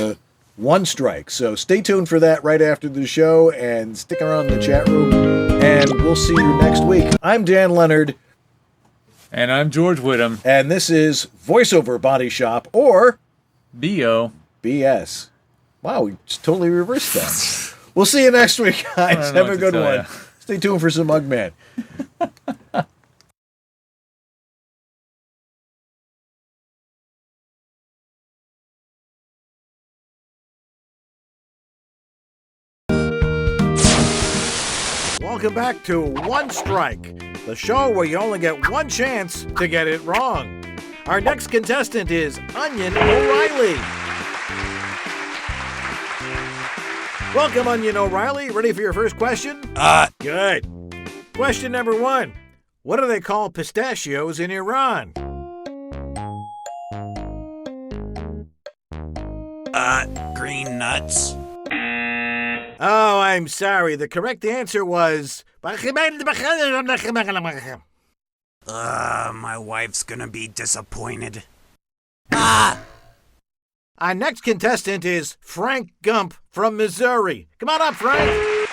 One Strike. So stay tuned for that right after the show and stick around in the chat room. And we'll see you next week. I'm Dan Leonard. And I'm George Whittam. And this is VoiceOver Body Shop or BS. Wow, we just totally reversed that. We'll see you next week, guys. Have a good one. Stay tuned for some Mugman. Welcome back to One Strike, the show where you only get one chance to get it wrong. Our next contestant is Onion O'Reilly. Welcome, Onion O'Reilly. Ready for your first question? Good. Question number 1. What do they call pistachios in Iran? Green nuts. Oh, I'm sorry. The correct answer was... My wife's gonna be disappointed. Our next contestant is Frank Gump from Missouri. Come on up, Frank.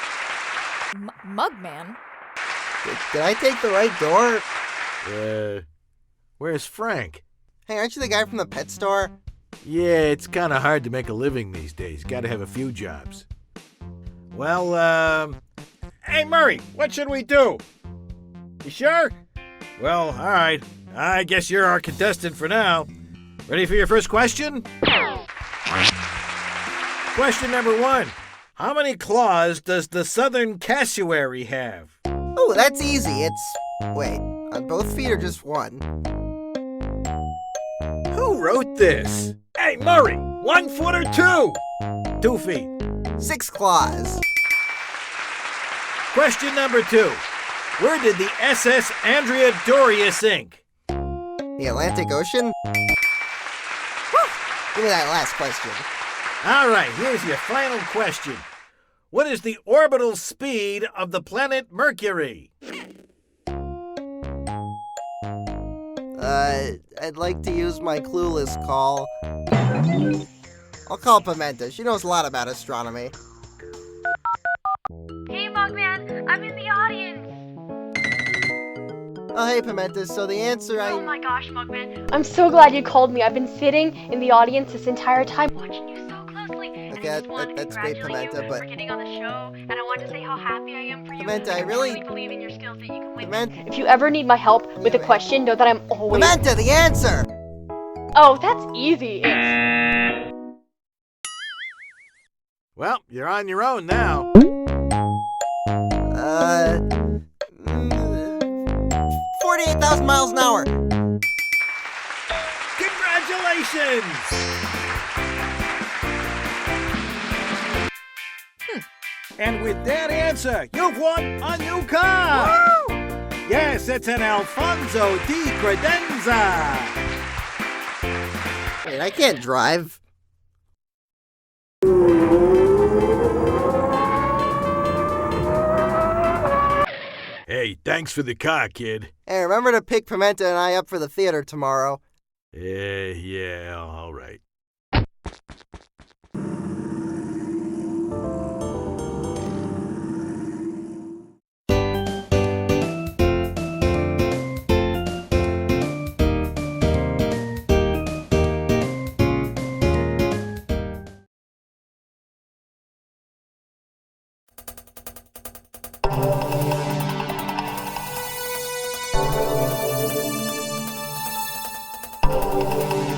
Mugman? Did I take the right door? Where's Frank? Hey, aren't you the guy from the pet store? Yeah, it's kind of hard to make a living these days. Got to have a few jobs. Well, hey, Murray, what should we do? You sure? Well, all right. I guess you're our contestant for now. Ready for your first question? Question number 1. How many claws does the southern cassowary have? Oh, that's easy. Wait, on both feet or just one? Who wrote this? Hey, Murray, 1 foot or 2? 2 feet. 6 claws. Question number 2. Where did the SS Andrea Doria sink? The Atlantic Ocean? Whew! Give me that last question. All right, here's your final question. What is the orbital speed of the planet Mercury? I'd like to use my clueless call. I'll call Pimenta. She knows a lot about astronomy. Oh, hey, Pimenta. So the answer Oh my gosh, Mugman. I'm so glad you called me. I've been sitting in the audience this entire time watching you so closely. Okay, that's great, Pimenta, but... for getting on the show, and I wanted to say how happy I am for you. Pimenta, I really believe in your skills that you can win. Pimenta... If you ever need my help with a question, know that I'm always... Pimenta, the answer! Oh, that's easy. It's... Well, you're on your own now. 48,000 miles an hour. Congratulations! And with that answer, you've won a new car! Woo! Yes, it's an Alfonso D. Credenza! Wait, I can't drive. Hey, thanks for the car, kid. Hey, remember to pick Pimenta and I up for the theater tomorrow. Yeah, all right.